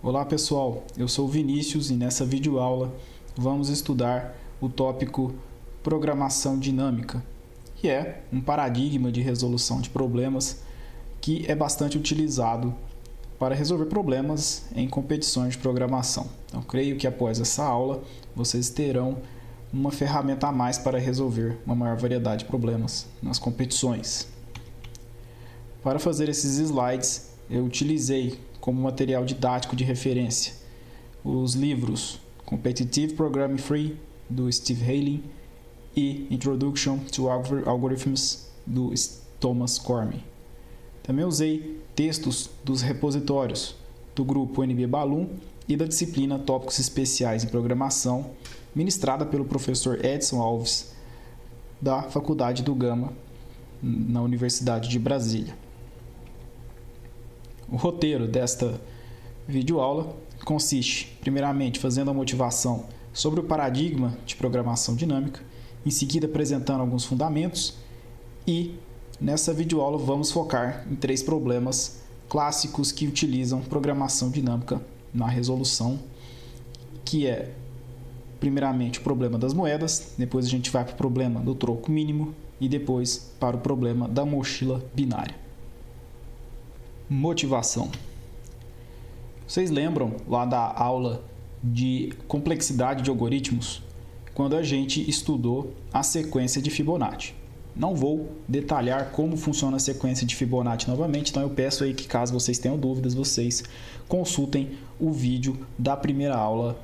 Olá pessoal, eu sou o Vinícius e nessa videoaula vamos estudar o tópico Programação Dinâmica, que é um paradigma de resolução de problemas que é bastante utilizado para resolver problemas em competições de programação. Então, creio que após essa aula vocês terão uma ferramenta a mais para resolver uma maior variedade de problemas nas competições. Para fazer esses slides, eu utilizei como material didático de referência os livros Competitive Programming Free, do Steve Haley, e Introduction to Algorithms, do Thomas Cormy. Também usei textos dos repositórios do grupo NB Balloon e da disciplina Tópicos Especiais em Programação, ministrada pelo professor Edson Alves, da Faculdade do Gama, na Universidade de Brasília. O roteiro desta videoaula consiste, primeiramente, fazendo a motivação sobre o paradigma de programação dinâmica, em seguida apresentando alguns fundamentos e, nessa videoaula, vamos focar em 3 problemas clássicos que utilizam programação dinâmica na resolução, que é, primeiramente, o problema das moedas, depois a gente vai para o problema do troco mínimo e depois para o problema da mochila binária. Motivação. Vocês lembram lá da aula de complexidade de algoritmos, quando a gente estudou a sequência de Fibonacci? Não vou detalhar como funciona a sequência de Fibonacci novamente, então eu peço aí que, caso vocês tenham dúvidas, vocês consultem o vídeo da primeira aula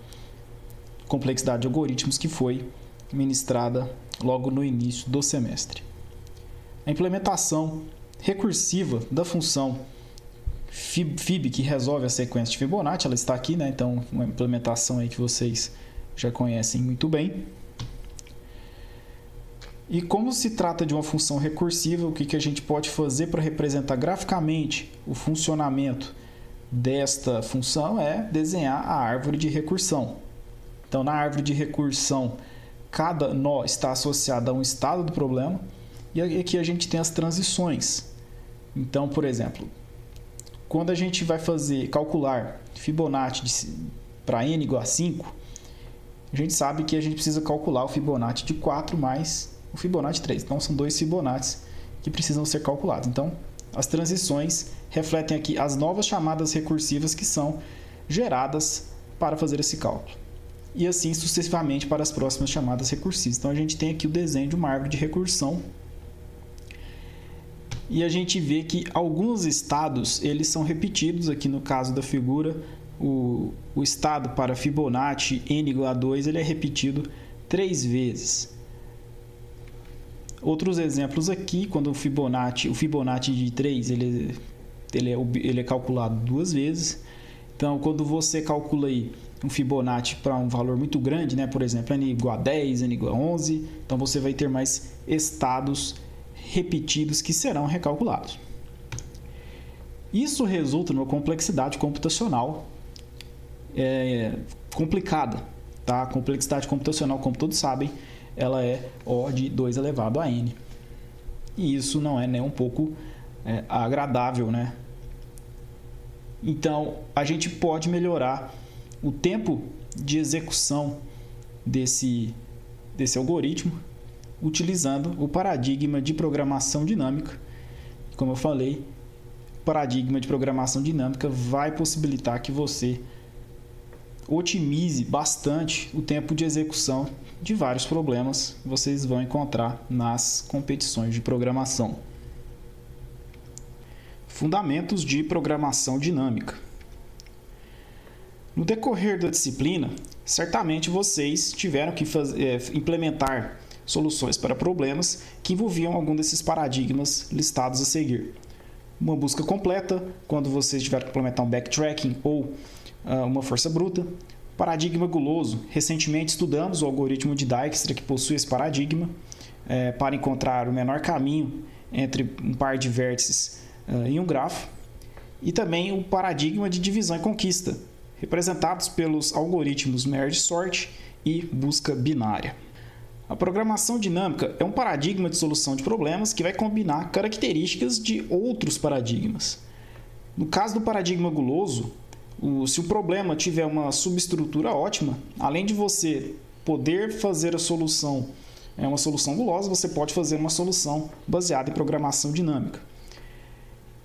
complexidade de algoritmos, que foi ministrada logo no início do semestre. A implementação recursiva da função Fib, que resolve a sequência de Fibonacci, ela está aqui, né? Então, uma implementação aí que vocês já conhecem muito bem. E como se trata de uma função recursiva, o que a gente pode fazer para representar graficamente o funcionamento desta função é desenhar a árvore de recursão. Então, na árvore de recursão, cada nó está associado a um estado do problema, e aqui a gente tem as transições. Então, por exemplo, quando a gente vai calcular Fibonacci para n igual a 5, a gente sabe que a gente precisa calcular o Fibonacci de 4 mais o Fibonacci de 3. Então, são 2 Fibonacci que precisam ser calculados. Então, as transições refletem aqui as novas chamadas recursivas que são geradas para fazer esse cálculo. E assim sucessivamente para as próximas chamadas recursivas. Então, a gente tem aqui o desenho de uma árvore de recursão. E a gente vê que alguns estados eles são repetidos. Aqui no caso da figura, o estado para Fibonacci n igual a 2 ele é repetido 3 vezes. Outros exemplos aqui, quando o Fibonacci de 3 ele é calculado 2 vezes. Então, quando você calcula aí um Fibonacci para um valor muito grande, né? Por exemplo, n igual a 10, n igual a 11, então você vai ter mais estados repetidos que serão recalculados. Isso resulta numa complexidade computacional complicada. Tá? A complexidade computacional, como todos sabem, ela é O de 2 elevado a n. E isso não é nem um pouco agradável, né? Então, a gente pode melhorar o tempo de execução desse algoritmo utilizando o paradigma de programação dinâmica. Como eu falei, o paradigma de programação dinâmica vai possibilitar que você otimize bastante o tempo de execução de vários problemas que vocês vão encontrar nas competições de programação. Fundamentos de programação dinâmica. No decorrer da disciplina, certamente vocês tiveram que implementar soluções para problemas que envolviam algum desses paradigmas listados a seguir. Uma busca completa, quando vocês tiveram que implementar um backtracking ou uma força bruta. Paradigma guloso. Recentemente estudamos o algoritmo de Dijkstra, que possui esse paradigma, para encontrar o menor caminho entre um par de vértices em um grafo. E também o paradigma de divisão e conquista, representados pelos algoritmos merge sort e busca binária. A programação dinâmica é um paradigma de solução de problemas que vai combinar características de outros paradigmas. No caso do paradigma guloso, Se o problema tiver uma subestrutura ótima, além de você poder fazer a solução, uma solução gulosa, você pode fazer uma solução baseada em programação dinâmica.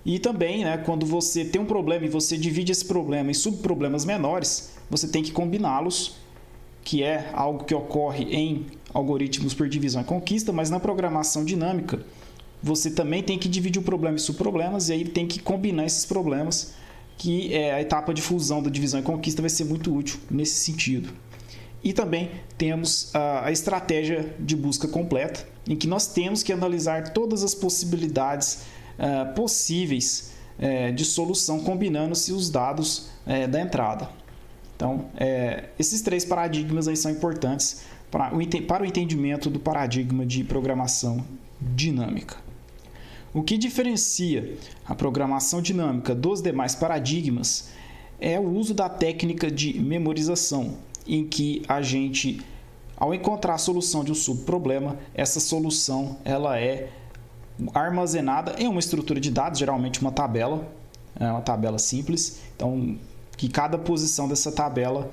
E também, quando você tem um problema e você divide esse problema em subproblemas menores, você tem que combiná-los, que é algo que ocorre em algoritmos por divisão e conquista, mas na programação dinâmica, você também tem que dividir o problema em subproblemas e aí tem que combinar esses problemas, que a etapa de fusão da divisão e conquista vai ser muito útil nesse sentido. E também temos a estratégia de busca completa, em que nós temos que analisar todas as possibilidades possíveis de solução, combinando-se os dados da entrada. Então, esses 3 paradigmas aí são importantes para o entendimento do paradigma de programação dinâmica. O que diferencia a programação dinâmica dos demais paradigmas é o uso da técnica de memorização, em que a gente, ao encontrar a solução de um subproblema, essa solução ela é armazenada em uma estrutura de dados, geralmente uma tabela simples. Então, que cada posição dessa tabela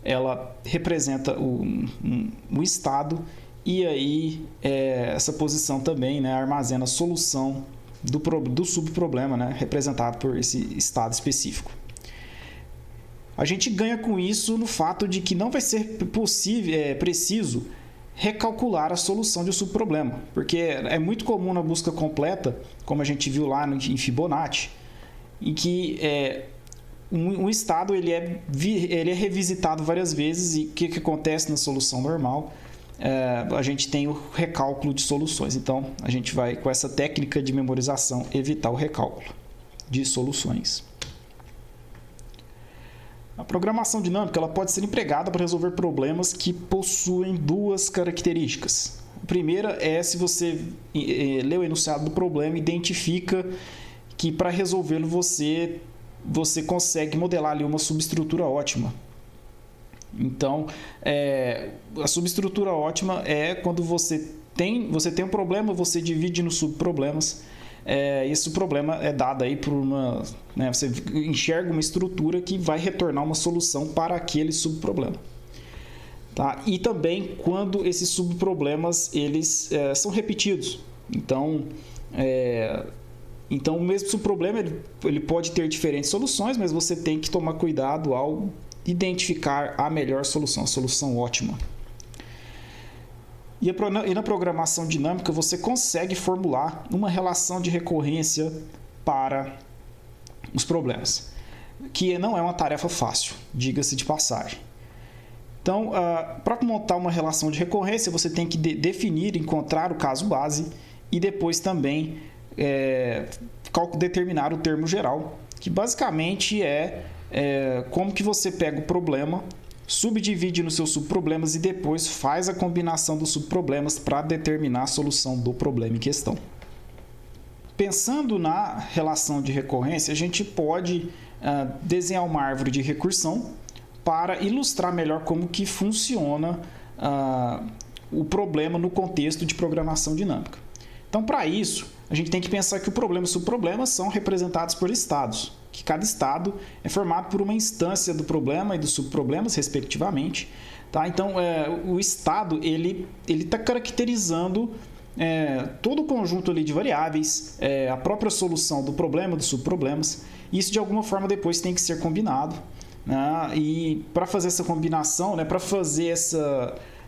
ela representa um estado, e aí essa posição também armazena a solução do subproblema, representado por esse estado específico. A gente ganha com isso no fato de que não vai ser preciso recalcular a solução de um subproblema, porque é muito comum na busca completa, como a gente viu lá em Fibonacci, em que um estado ele é revisitado várias vezes, e o que acontece na solução normal? A gente tem o recálculo de soluções. Então, a gente vai, com essa técnica de memorização, evitar o recálculo de soluções. A programação dinâmica ela pode ser empregada para resolver problemas que possuem 2 características. A primeira é se você lê o enunciado do problema e identifica que para resolvê-lo você consegue modelar ali uma subestrutura ótima. Então, a subestrutura ótima é quando você tem um problema, você divide nos subproblemas. Esse problema é dado aí por você enxerga uma estrutura que vai retornar uma solução para aquele subproblema. Tá? E também quando esses subproblemas eles são repetidos. Então, o mesmo subproblema ele pode ter diferentes soluções, mas você tem que tomar cuidado ao identificar a melhor solução, a solução ótima. E na programação dinâmica você consegue formular uma relação de recorrência para os problemas, que não é uma tarefa fácil, diga-se de passagem. Então, para montar uma relação de recorrência, você tem que definir, encontrar o caso base e depois também determinar o termo geral, que basicamente como que você pega o problema, subdivide nos seus subproblemas e depois faz a combinação dos subproblemas para determinar a solução do problema em questão. Pensando na relação de recorrência, a gente pode desenhar uma árvore de recursão para ilustrar melhor como que funciona o problema no contexto de programação dinâmica. Então, para isso, a gente tem que pensar que o problema e o subproblema são representados por estados, que cada estado é formado por uma instância do problema e dos subproblemas, respectivamente. Tá? Então, o estado ele está caracterizando todo o conjunto ali de variáveis, a própria solução do problema, dos subproblemas. Isso, de alguma forma, depois tem que ser combinado. E para fazer essa combinação, para fazer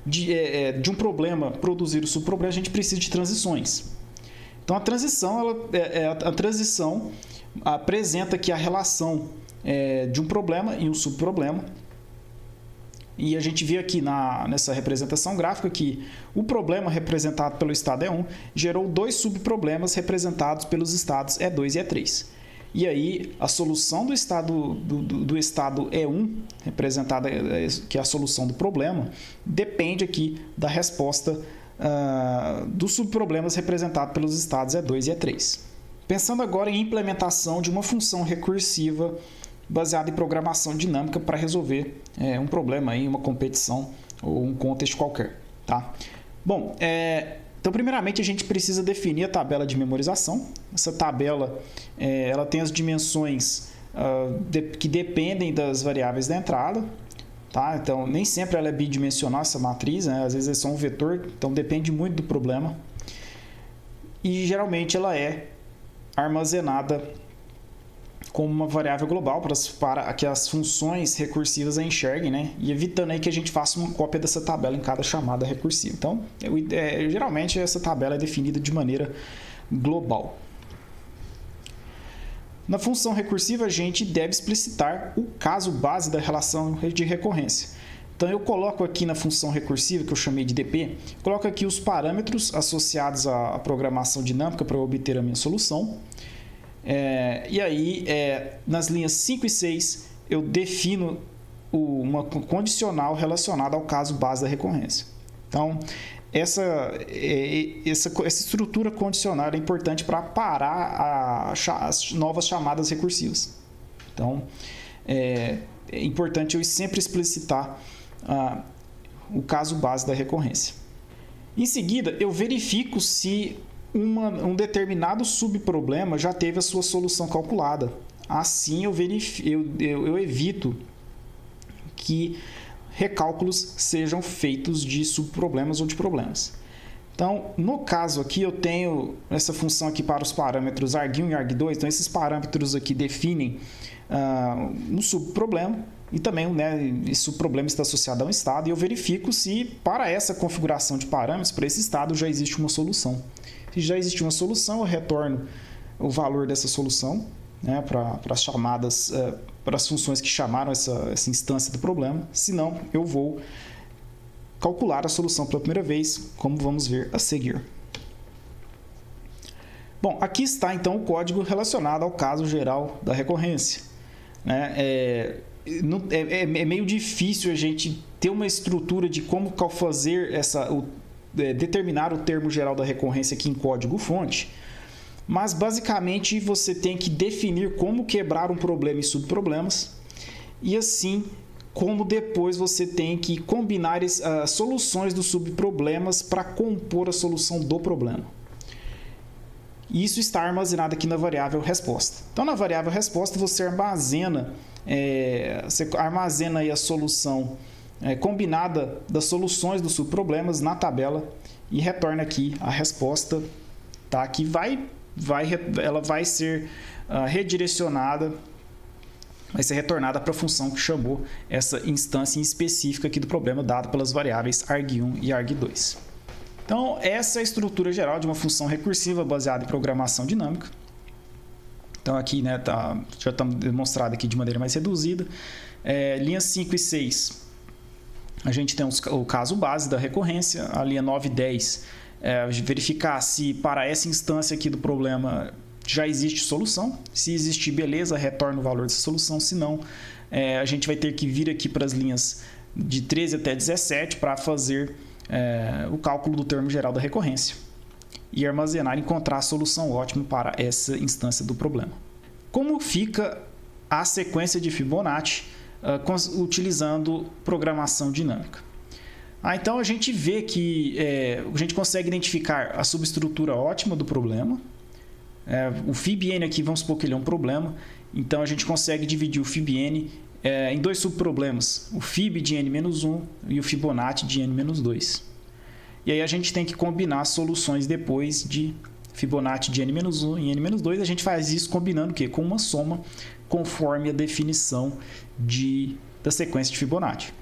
de um problema produzir o subproblema, a gente precisa de transições. Então, a transição apresenta aqui a relação de um problema e um subproblema. E a gente vê aqui nessa representação gráfica que o problema representado pelo estado E1 gerou 2 subproblemas representados pelos estados E2 e E3. E aí, a solução do estado E1, representada, que é a solução do problema, depende aqui da resposta dos subproblemas representados pelos estados E2 e E3. Pensando agora em implementação de uma função recursiva baseada em programação dinâmica para resolver um problema, uma competição ou um contexto qualquer. Tá? Bom, então primeiramente a gente precisa definir a tabela de memorização. Essa tabela ela tem as dimensões que dependem das variáveis da entrada. Tá? Então, nem sempre ela é bidimensional, essa matriz, né? Às vezes é só um vetor, então depende muito do problema. E geralmente ela é armazenada como uma variável global para que as funções recursivas a enxerguem, né? E evitando aí que a gente faça uma cópia dessa tabela em cada chamada recursiva. Então, geralmente essa tabela é definida de maneira global. Na função recursiva, a gente deve explicitar o caso base da relação de recorrência. Então, eu coloco aqui na função recursiva, que eu chamei de DP, coloco aqui os parâmetros associados à programação dinâmica para obter a minha solução. E aí, nas linhas 5 e 6, eu defino uma condicional relacionada ao caso base da recorrência. Então, essa estrutura condicional é importante para parar as novas chamadas recursivas. Então, é importante eu sempre explicitar o caso base da recorrência. Em seguida, eu verifico se um determinado subproblema já teve a sua solução calculada. Assim, eu evito que recálculos sejam feitos de subproblemas ou de problemas. Então, no caso aqui, eu tenho essa função aqui para os parâmetros arg1 e arg2. Então, esses parâmetros aqui definem um subproblema e também, né, esse subproblema está associado a um estado. E eu verifico se para essa configuração de parâmetros, para esse estado, já existe uma solução. Se já existe uma solução, eu retorno o valor dessa solução, né, para as chamadas, para as funções que chamaram essa instância do problema. Se não, eu vou calcular a solução pela primeira vez, como vamos ver a seguir. Bom, aqui está então o código relacionado ao caso geral da recorrência. Né? É meio difícil a gente ter uma estrutura de como fazer determinar o termo geral da recorrência aqui em código-fonte, mas basicamente você tem que definir como quebrar um problema em subproblemas e assim como depois você tem que combinar as soluções dos subproblemas para compor a solução do problema. Isso está armazenado aqui na variável resposta. Então, na variável resposta, você armazena aí a solução combinada das soluções dos subproblemas na tabela e retorna aqui a resposta, tá? Que ela vai ser redirecionada, vai ser retornada para a função que chamou essa instância específica aqui do problema, dada pelas variáveis arg1 e arg2. Então, essa é a estrutura geral de uma função recursiva baseada em programação dinâmica. Então, aqui, né, já está demonstrado aqui de maneira mais reduzida. Linhas 5 e 6, a gente tem o caso base da recorrência. A linha 9 e 10, verificar se para essa instância aqui do problema já existe solução. Se existir, beleza, retorna o valor dessa solução. Se não, a gente vai ter que vir aqui para as linhas de 13 até 17 para fazer o cálculo do termo geral da recorrência e armazenar e encontrar a solução ótima para essa instância do problema. Como fica a sequência de Fibonacci utilizando programação dinâmica? Então a gente vê que a gente consegue identificar a subestrutura ótima do problema. O FibN aqui, vamos supor que ele é um problema, então a gente consegue dividir o FibN em dois subproblemas, o Fib de n-1 e o Fibonacci de n-2. E aí a gente tem que combinar as soluções depois de Fibonacci de n-1 e n-2. A gente faz isso combinando o quê? Com uma soma conforme a definição da sequência de Fibonacci.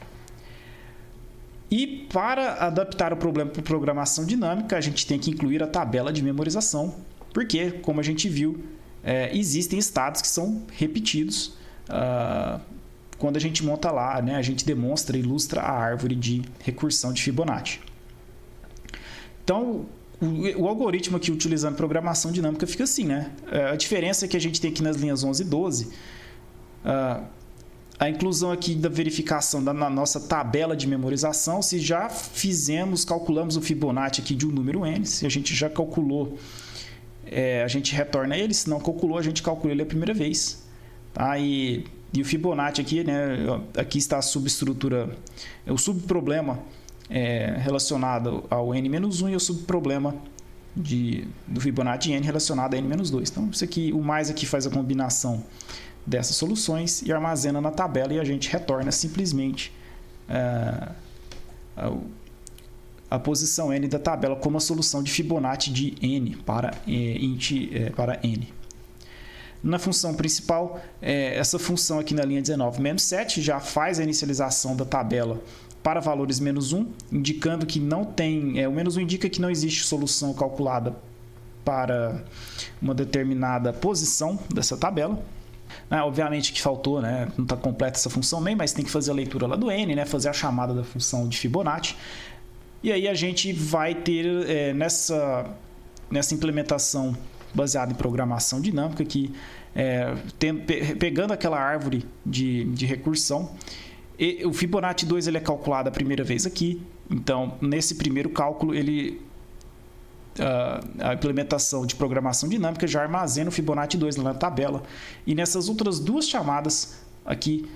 E para adaptar o problema para programação dinâmica, a gente tem que incluir a tabela de memorização, porque, como a gente viu, existem estados que são repetidos. Quando a gente monta lá, né, a gente demonstra e ilustra a árvore de recursão de Fibonacci. Então, o algoritmo aqui utilizando programação dinâmica fica assim, né? A diferença é que a gente tem aqui nas linhas 11 e 12, a inclusão aqui da verificação na nossa tabela de memorização, se já calculamos o Fibonacci aqui de um número n, se a gente já calculou, a gente retorna ele, se não calculou, a gente calcula ele a primeira vez. Tá? E o Fibonacci aqui, né, aqui está a subestrutura, o subproblema relacionado ao n-1 e o subproblema do Fibonacci n relacionado a n-2. Então, isso aqui, o mais aqui faz a combinação dessas soluções e armazena na tabela, e a gente retorna simplesmente a posição n da tabela como a solução de Fibonacci de n para n. Na função principal, essa função aqui na linha 19 menos 7 já faz a inicialização da tabela para valores menos 1, indicando que não tem, o menos 1 indica que não existe solução calculada para uma determinada posição dessa tabela. Obviamente que faltou, não está completa essa função main, mas tem que fazer a leitura lá do n, fazer a chamada da função de Fibonacci. E aí a gente vai ter nessa implementação baseada em programação dinâmica, que pegando aquela árvore de recursão, o Fibonacci 2 ele é calculado a primeira vez aqui. Então, nesse primeiro cálculo, a implementação de programação dinâmica já armazena o Fibonacci 2 na tabela. E nessas outras duas chamadas aqui,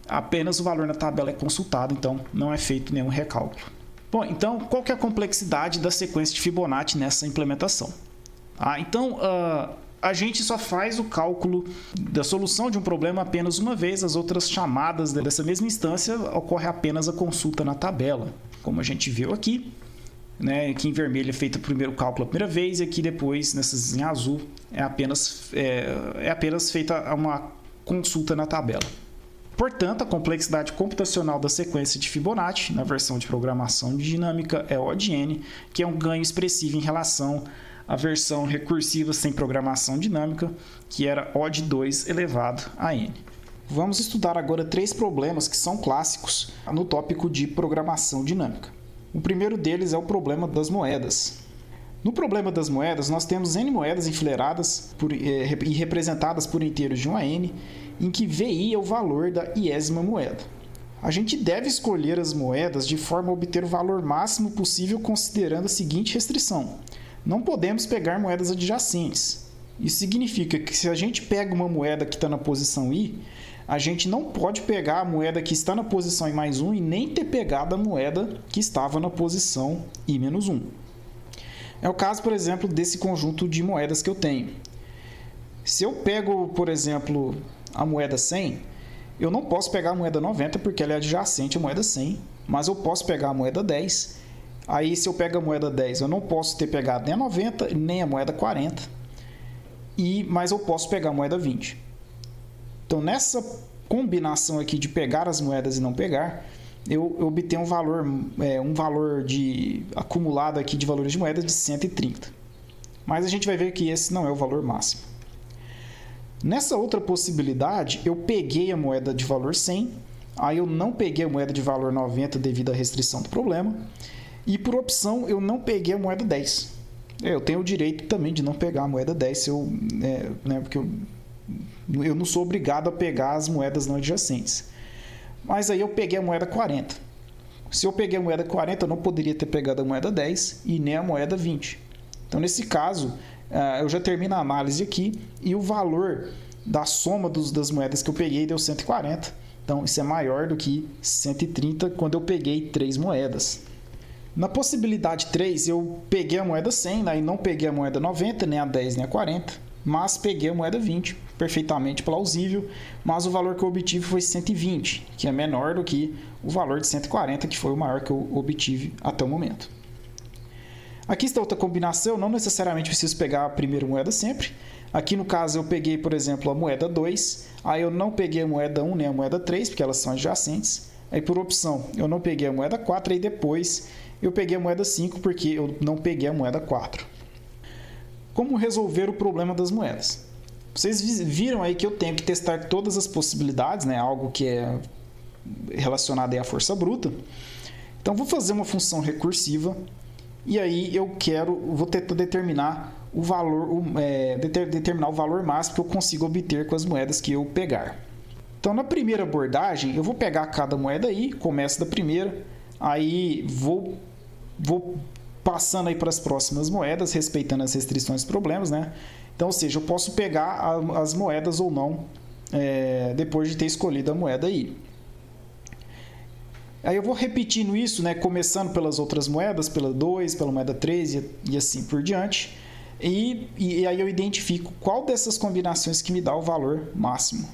apenas o valor na tabela é consultado, então não é feito nenhum recálculo. Bom, então qual que é a complexidade da sequência de Fibonacci nessa implementação? Então, a gente só faz o cálculo da solução de um problema apenas uma vez. As outras chamadas dessa mesma instância ocorre apenas a consulta na tabela, como a gente viu aqui. Aqui em vermelho é feito o primeiro cálculo a primeira vez, e aqui depois, nessas em azul, é apenas feita uma consulta na tabela. Portanto, a complexidade computacional da sequência de Fibonacci, na versão de programação dinâmica, é O de n, que é um ganho expressivo em relação à versão recursiva sem programação dinâmica, que era O de 2 elevado a n. Vamos estudar agora 3 problemas que são clássicos no tópico de programação dinâmica. O primeiro deles é o problema das moedas. No problema das moedas, nós temos n moedas enfileiradas e representadas por inteiros de 1 a n, em que VI é o valor da iésima moeda. A gente deve escolher as moedas de forma a obter o valor máximo possível, considerando a seguinte restrição: não podemos pegar moedas adjacentes. Isso significa que se a gente pega uma moeda que está na posição I, a gente não pode pegar a moeda que está na posição I mais 1 e nem ter pegado a moeda que estava na posição I menos 1. É o caso, por exemplo, desse conjunto de moedas que eu tenho. Se eu pego, por exemplo, a moeda 100, eu não posso pegar a moeda 90 porque ela é adjacente à moeda 100, mas eu posso pegar a moeda 10. Aí, se eu pego a moeda 10, eu não posso ter pegado nem a 90, nem a moeda 40, mas eu posso pegar a moeda 20. Então, nessa combinação aqui de pegar as moedas e não pegar, eu obtenho um valor acumulado aqui de valores de moedas de 130. Mas a gente vai ver que esse não é o valor máximo. Nessa outra possibilidade, eu peguei a moeda de valor 100, aí eu não peguei a moeda de valor 90 devido à restrição do problema, e por opção eu não peguei a moeda 10. Eu tenho o direito também de não pegar a moeda 10, porque eu não sou obrigado a pegar as moedas não adjacentes. Mas aí eu peguei a moeda 40. Se eu peguei a moeda 40, eu não poderia ter pegado a moeda 10 e nem a moeda 20. Então, nesse caso, eu já termino a análise aqui e o valor da soma das moedas que eu peguei deu 140. Então, isso é maior do que 130 quando eu peguei 3 moedas. Na possibilidade 3, eu peguei a moeda 100, e não peguei a moeda 90, nem a 10, nem a 40, mas peguei a moeda 20, perfeitamente plausível, mas o valor que eu obtive foi 120, que é menor do que o valor de 140, que foi o maior que eu obtive até o momento. Aqui está outra combinação, não necessariamente preciso pegar a primeira moeda sempre. Aqui no caso eu peguei, por exemplo, a moeda 2, aí eu não peguei a moeda 1 nem a moeda 3, porque elas são adjacentes. Aí por opção eu não peguei a moeda 4, aí depois eu peguei a moeda 5 porque eu não peguei a moeda 4. Como resolver o problema das moedas? Vocês viram aí que eu tenho que testar todas as possibilidades, algo que é relacionado aí à força bruta. Então vou fazer uma função recursiva e aí vou tentar determinar o valor, determinar o valor máximo que eu consigo obter com as moedas que eu pegar. Então na primeira abordagem eu vou pegar cada moeda aí, começo da primeira, aí vou passando aí para as próximas moedas, respeitando as restrições e problemas, Então, ou seja, eu posso pegar as moedas ou não, depois de ter escolhido a moeda aí. Aí eu vou repetindo isso, começando pelas outras moedas, pela 2, pela moeda 3 e assim por diante. E aí eu identifico qual dessas combinações que me dá o valor máximo.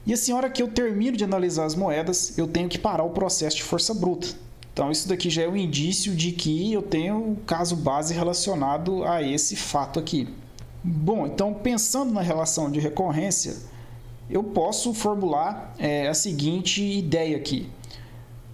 E assim, a hora que eu termino de analisar as moedas, eu tenho que parar o processo de força bruta. Então, isso daqui já é um indício de que eu tenho um caso base relacionado a esse fato aqui. Bom, então, pensando na relação de recorrência, eu posso formular a seguinte ideia aqui.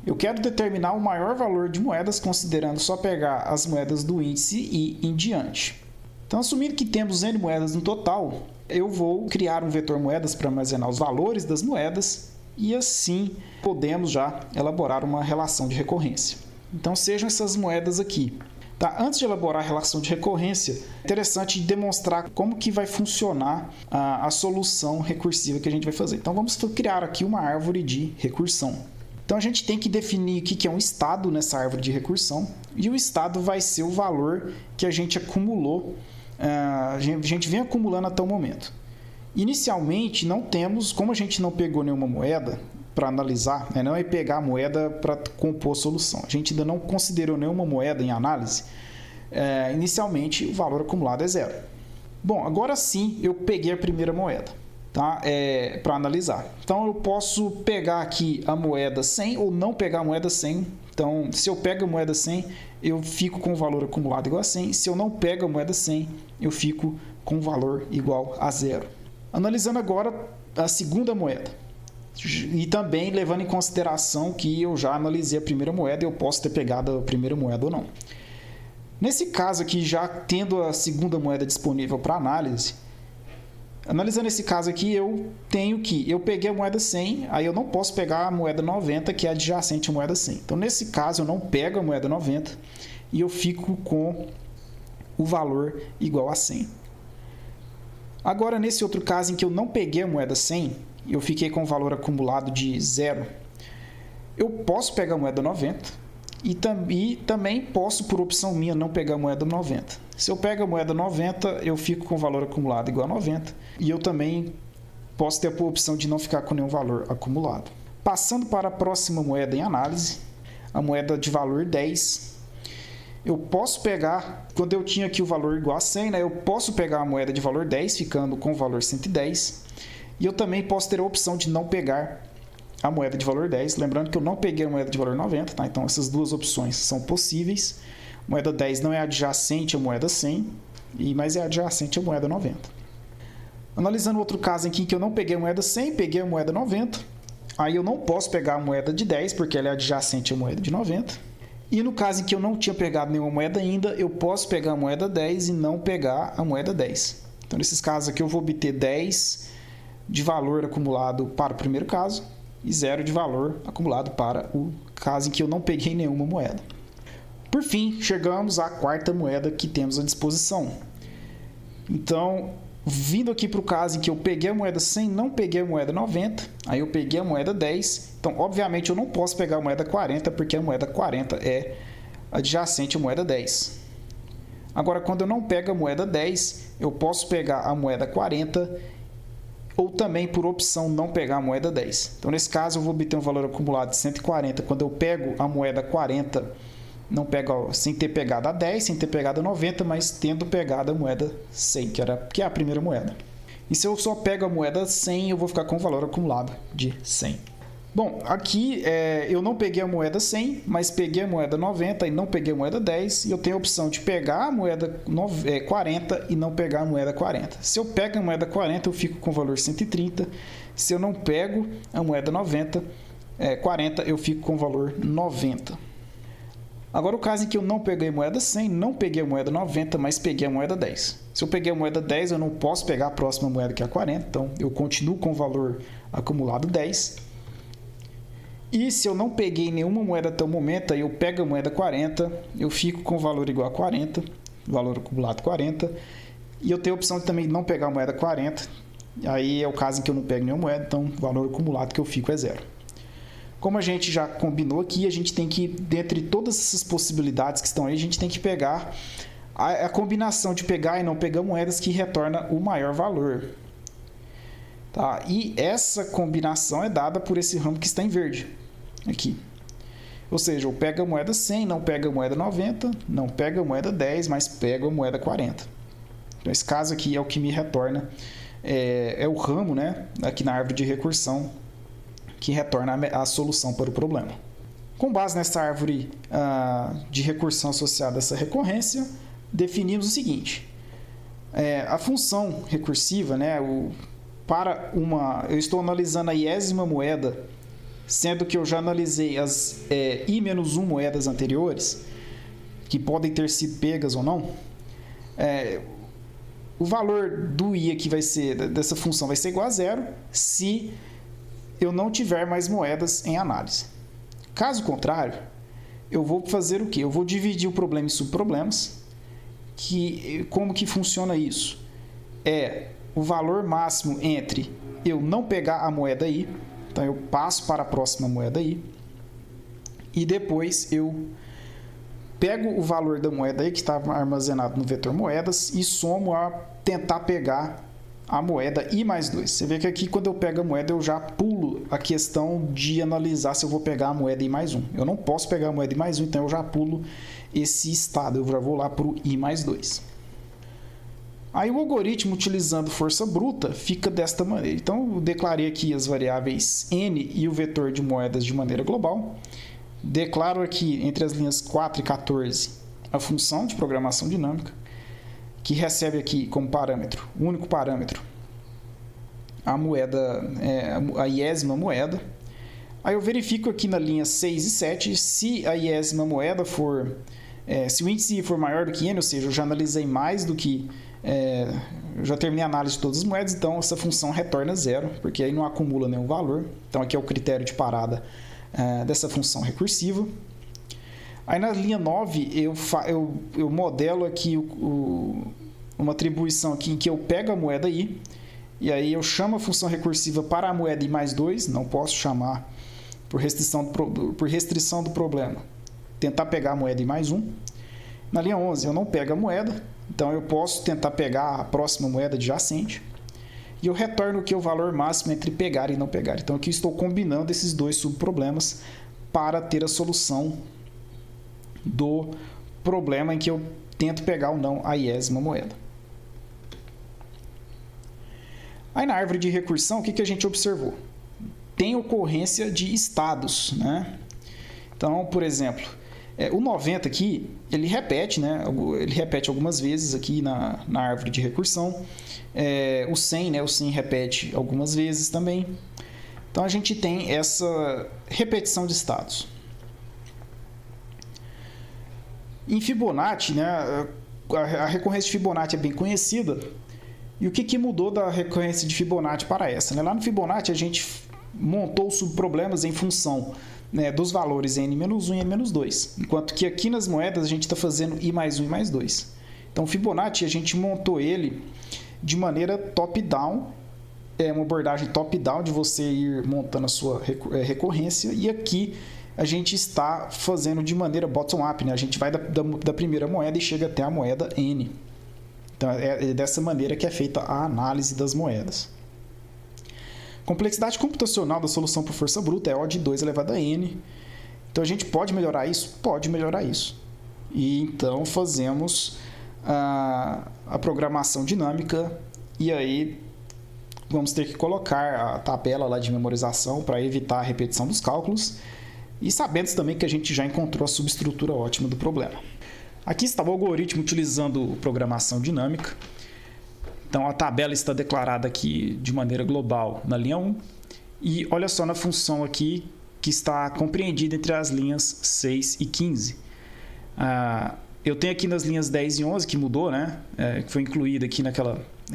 Eu quero determinar o maior valor de moedas, considerando só pegar as moedas do índice e em diante. Então, assumindo que temos N moedas no total, eu vou criar um vetor moedas para armazenar os valores das moedas e assim podemos já elaborar uma relação de recorrência. Então, sejam essas moedas aqui. Tá? Antes de elaborar a relação de recorrência, é interessante demonstrar como que vai funcionar a solução recursiva que a gente vai fazer. Então, vamos criar aqui uma árvore de recursão. Então, a gente tem que definir o que é um estado nessa árvore de recursão e o estado vai ser o valor que a gente acumulou, a gente vem acumulando até o momento. Inicialmente, não temos, como a gente não pegou nenhuma moeda para analisar, não é pegar a moeda para compor a solução. A gente ainda não considerou nenhuma moeda em análise. Inicialmente, o valor acumulado é 0. Bom, agora sim, eu peguei a primeira moeda, tá? Para analisar. Então, eu posso pegar aqui a moeda 100 ou não pegar a moeda 100. Então, se eu pego a moeda 100, eu fico com o valor acumulado igual a 100. Se eu não pego a moeda 100, eu fico com o valor igual a 0. Analisando agora a segunda moeda. E também levando em consideração que eu já analisei a primeira moeda e eu posso ter pegado a primeira moeda ou não. Nesse caso aqui, já tendo a segunda moeda disponível para análise, analisando esse caso aqui, eu peguei a moeda 100, aí eu não posso pegar a moeda 90, que é adjacente à moeda 100. Então, nesse caso, eu não pego a moeda 90 e eu fico com o valor igual a 100. Agora, nesse outro caso em que eu não peguei a moeda 100, eu fiquei com o valor acumulado de 0, eu posso pegar a moeda 90 e também posso, por opção minha, não pegar a moeda 90. Se eu pego a moeda 90, eu fico com o valor acumulado igual a 90 e eu também posso ter a opção de não ficar com nenhum valor acumulado. Passando para a próxima moeda em análise, a moeda de valor 10. Eu posso pegar, quando eu tinha aqui o valor igual a 100, eu posso pegar a moeda de valor 10, ficando com o valor 110. E eu também posso ter a opção de não pegar a moeda de valor 10. Lembrando que eu não peguei a moeda de valor 90, tá? Então, essas duas opções são possíveis. A moeda 10 não é adjacente à moeda 100, mas é adjacente à moeda 90. Analisando outro caso aqui em que eu não peguei a moeda 100, peguei a moeda 90. Aí eu não posso pegar a moeda de 10, porque ela é adjacente à moeda de 90. E no caso em que eu não tinha pegado nenhuma moeda ainda, eu posso pegar a moeda 10 e não pegar a moeda 10. Então, nesses casos aqui, eu vou obter 10 de valor acumulado para o primeiro caso e 0 de valor acumulado para o caso em que eu não peguei nenhuma moeda. Por fim, chegamos à quarta moeda que temos à disposição. Então, vindo aqui para o caso em que eu peguei a moeda 100, não peguei a moeda 90, aí eu peguei a moeda 10. Então, obviamente, eu não posso pegar a moeda 40, porque a moeda 40 é adjacente à moeda 10. Agora, quando eu não pego a moeda 10, eu posso pegar a moeda 40 ou também, por opção, não pegar a moeda 10. Então, nesse caso, eu vou obter um valor acumulado de 140. Quando eu pego a moeda 40, não pego, sem ter pegado a 10, sem ter pegado a 90, mas tendo pegado a moeda 100, que é a primeira moeda. E se eu só pego a moeda 100, eu vou ficar com o valor acumulado de 100. Bom, aqui eu não peguei a moeda 100, mas peguei a moeda 90 e não peguei a moeda 10. E eu tenho a opção de pegar a moeda 40 e não pegar a moeda 40. Se eu pego a moeda 40, eu fico com o valor 130. Se eu não pego a moeda 40, eu fico com o valor 90. Agora, o caso em que eu não peguei a moeda 100, não peguei a moeda 90, mas peguei a moeda 10. Se eu peguei a moeda 10, eu não posso pegar a próxima moeda, que é a 40. Então, eu continuo com o valor acumulado 10. E se eu não peguei nenhuma moeda até o momento, aí eu pego a moeda 40, eu fico com o valor igual a 40, valor acumulado 40. E eu tenho a opção de também não pegar a moeda 40. Aí é o caso em que eu não pego nenhuma moeda, então o valor acumulado que eu fico é 0. Como a gente já combinou aqui, a gente tem que, dentre todas essas possibilidades que estão aí, a gente tem que pegar a combinação de pegar e não pegar moedas que retorna o maior valor. Tá? E essa combinação é dada por esse ramo que está em verde aqui. Ou seja, eu pego a moeda 100, não pego a moeda 90, não pego a moeda 10, mas pego a moeda 40. Então, esse caso aqui é o que me retorna é o ramo, né, aqui na árvore de recursão que retorna a solução para o problema. Com base nessa árvore de recursão associada a essa recorrência, definimos o seguinte: a função recursiva, né, eu estou analisando a 10ª moeda, sendo que eu já analisei as i-1 moedas anteriores, que podem ter sido pegas ou não. O valor do i aqui dessa função vai ser igual a 0 se eu não tiver mais moedas em análise. Caso contrário, eu vou fazer o quê? Eu vou dividir o problema em subproblemas. Como que funciona isso? O valor máximo entre eu não pegar a moeda i, então eu passo para a próxima moeda i, e depois eu pego o valor da moeda i que está armazenado no vetor moedas e somo a tentar pegar a moeda i mais 2. Você vê que aqui, quando eu pego a moeda, eu já pulo a questão de analisar se eu vou pegar a moeda i mais 1. Eu não posso pegar a moeda i mais 1, então eu já pulo esse estado, eu já vou lá para o i mais 2. Aí o algoritmo, utilizando força bruta, fica desta maneira. Então, eu declarei aqui as variáveis n e o vetor de moedas de maneira global. Declaro aqui, entre as linhas 4 e 14, a função de programação dinâmica, que recebe aqui como parâmetro, o único parâmetro, a moeda, a 10ª moeda. Aí eu verifico aqui na linha 6 e 7, se a 10ª moeda for, se o índice i for maior do que n, ou seja, eu já analisei mais do que, eu já terminei a análise de todas as moedas, então essa função retorna 0, porque aí não acumula nenhum valor. Então aqui é o critério de parada dessa função recursiva. Aí na linha 9 eu modelo aqui uma atribuição aqui em que eu pego a moeda i, e aí eu chamo a função recursiva para a moeda i mais 2, não posso chamar por restrição do problema, tentar pegar a moeda i mais 1. Na linha 11 eu não pego a moeda, então eu posso tentar pegar a próxima moeda adjacente, e eu retorno aqui o valor máximo entre pegar e não pegar. Então aqui estou combinando esses dois subproblemas para ter a solução do problema em que eu tento pegar ou não a 10ª moeda. Aí na árvore de recursão, o que a gente observou? Tem ocorrência de estados, né? Então, por exemplo, o 90 aqui, ele repete, né? Ele repete algumas vezes aqui na árvore de recursão. O 100, né? O 100 repete algumas vezes também. Então, a gente tem essa repetição de estados. Em Fibonacci, né, a recorrência de Fibonacci é bem conhecida. E o que mudou da recorrência de Fibonacci para essa? Né? Lá no Fibonacci a gente montou os subproblemas em função, né, dos valores n-1 e n-2. Enquanto que aqui nas moedas a gente está fazendo i mais 1 e mais 2. Então o Fibonacci a gente montou ele de maneira top-down. É uma abordagem top-down de você ir montando a sua recorrência. E aqui a gente está fazendo de maneira bottom-up, né? A gente vai da primeira moeda e chega até a moeda n. Então, é dessa maneira que é feita a análise das moedas. Complexidade computacional da solução por força bruta é O de 2 elevado a n. Então, a gente pode melhorar isso? Pode melhorar isso. E então, fazemos a programação dinâmica e aí vamos ter que colocar a tabela lá de memorização para evitar a repetição dos cálculos. E sabendo também que a gente já encontrou a subestrutura ótima do problema. Aqui está o algoritmo utilizando programação dinâmica. Então, a tabela está declarada aqui de maneira global na linha 1. E olha só na função aqui que está compreendida entre as linhas 6 e 15. Eu tenho aqui nas linhas 10 e 11, que mudou, né? Que foi incluída aqui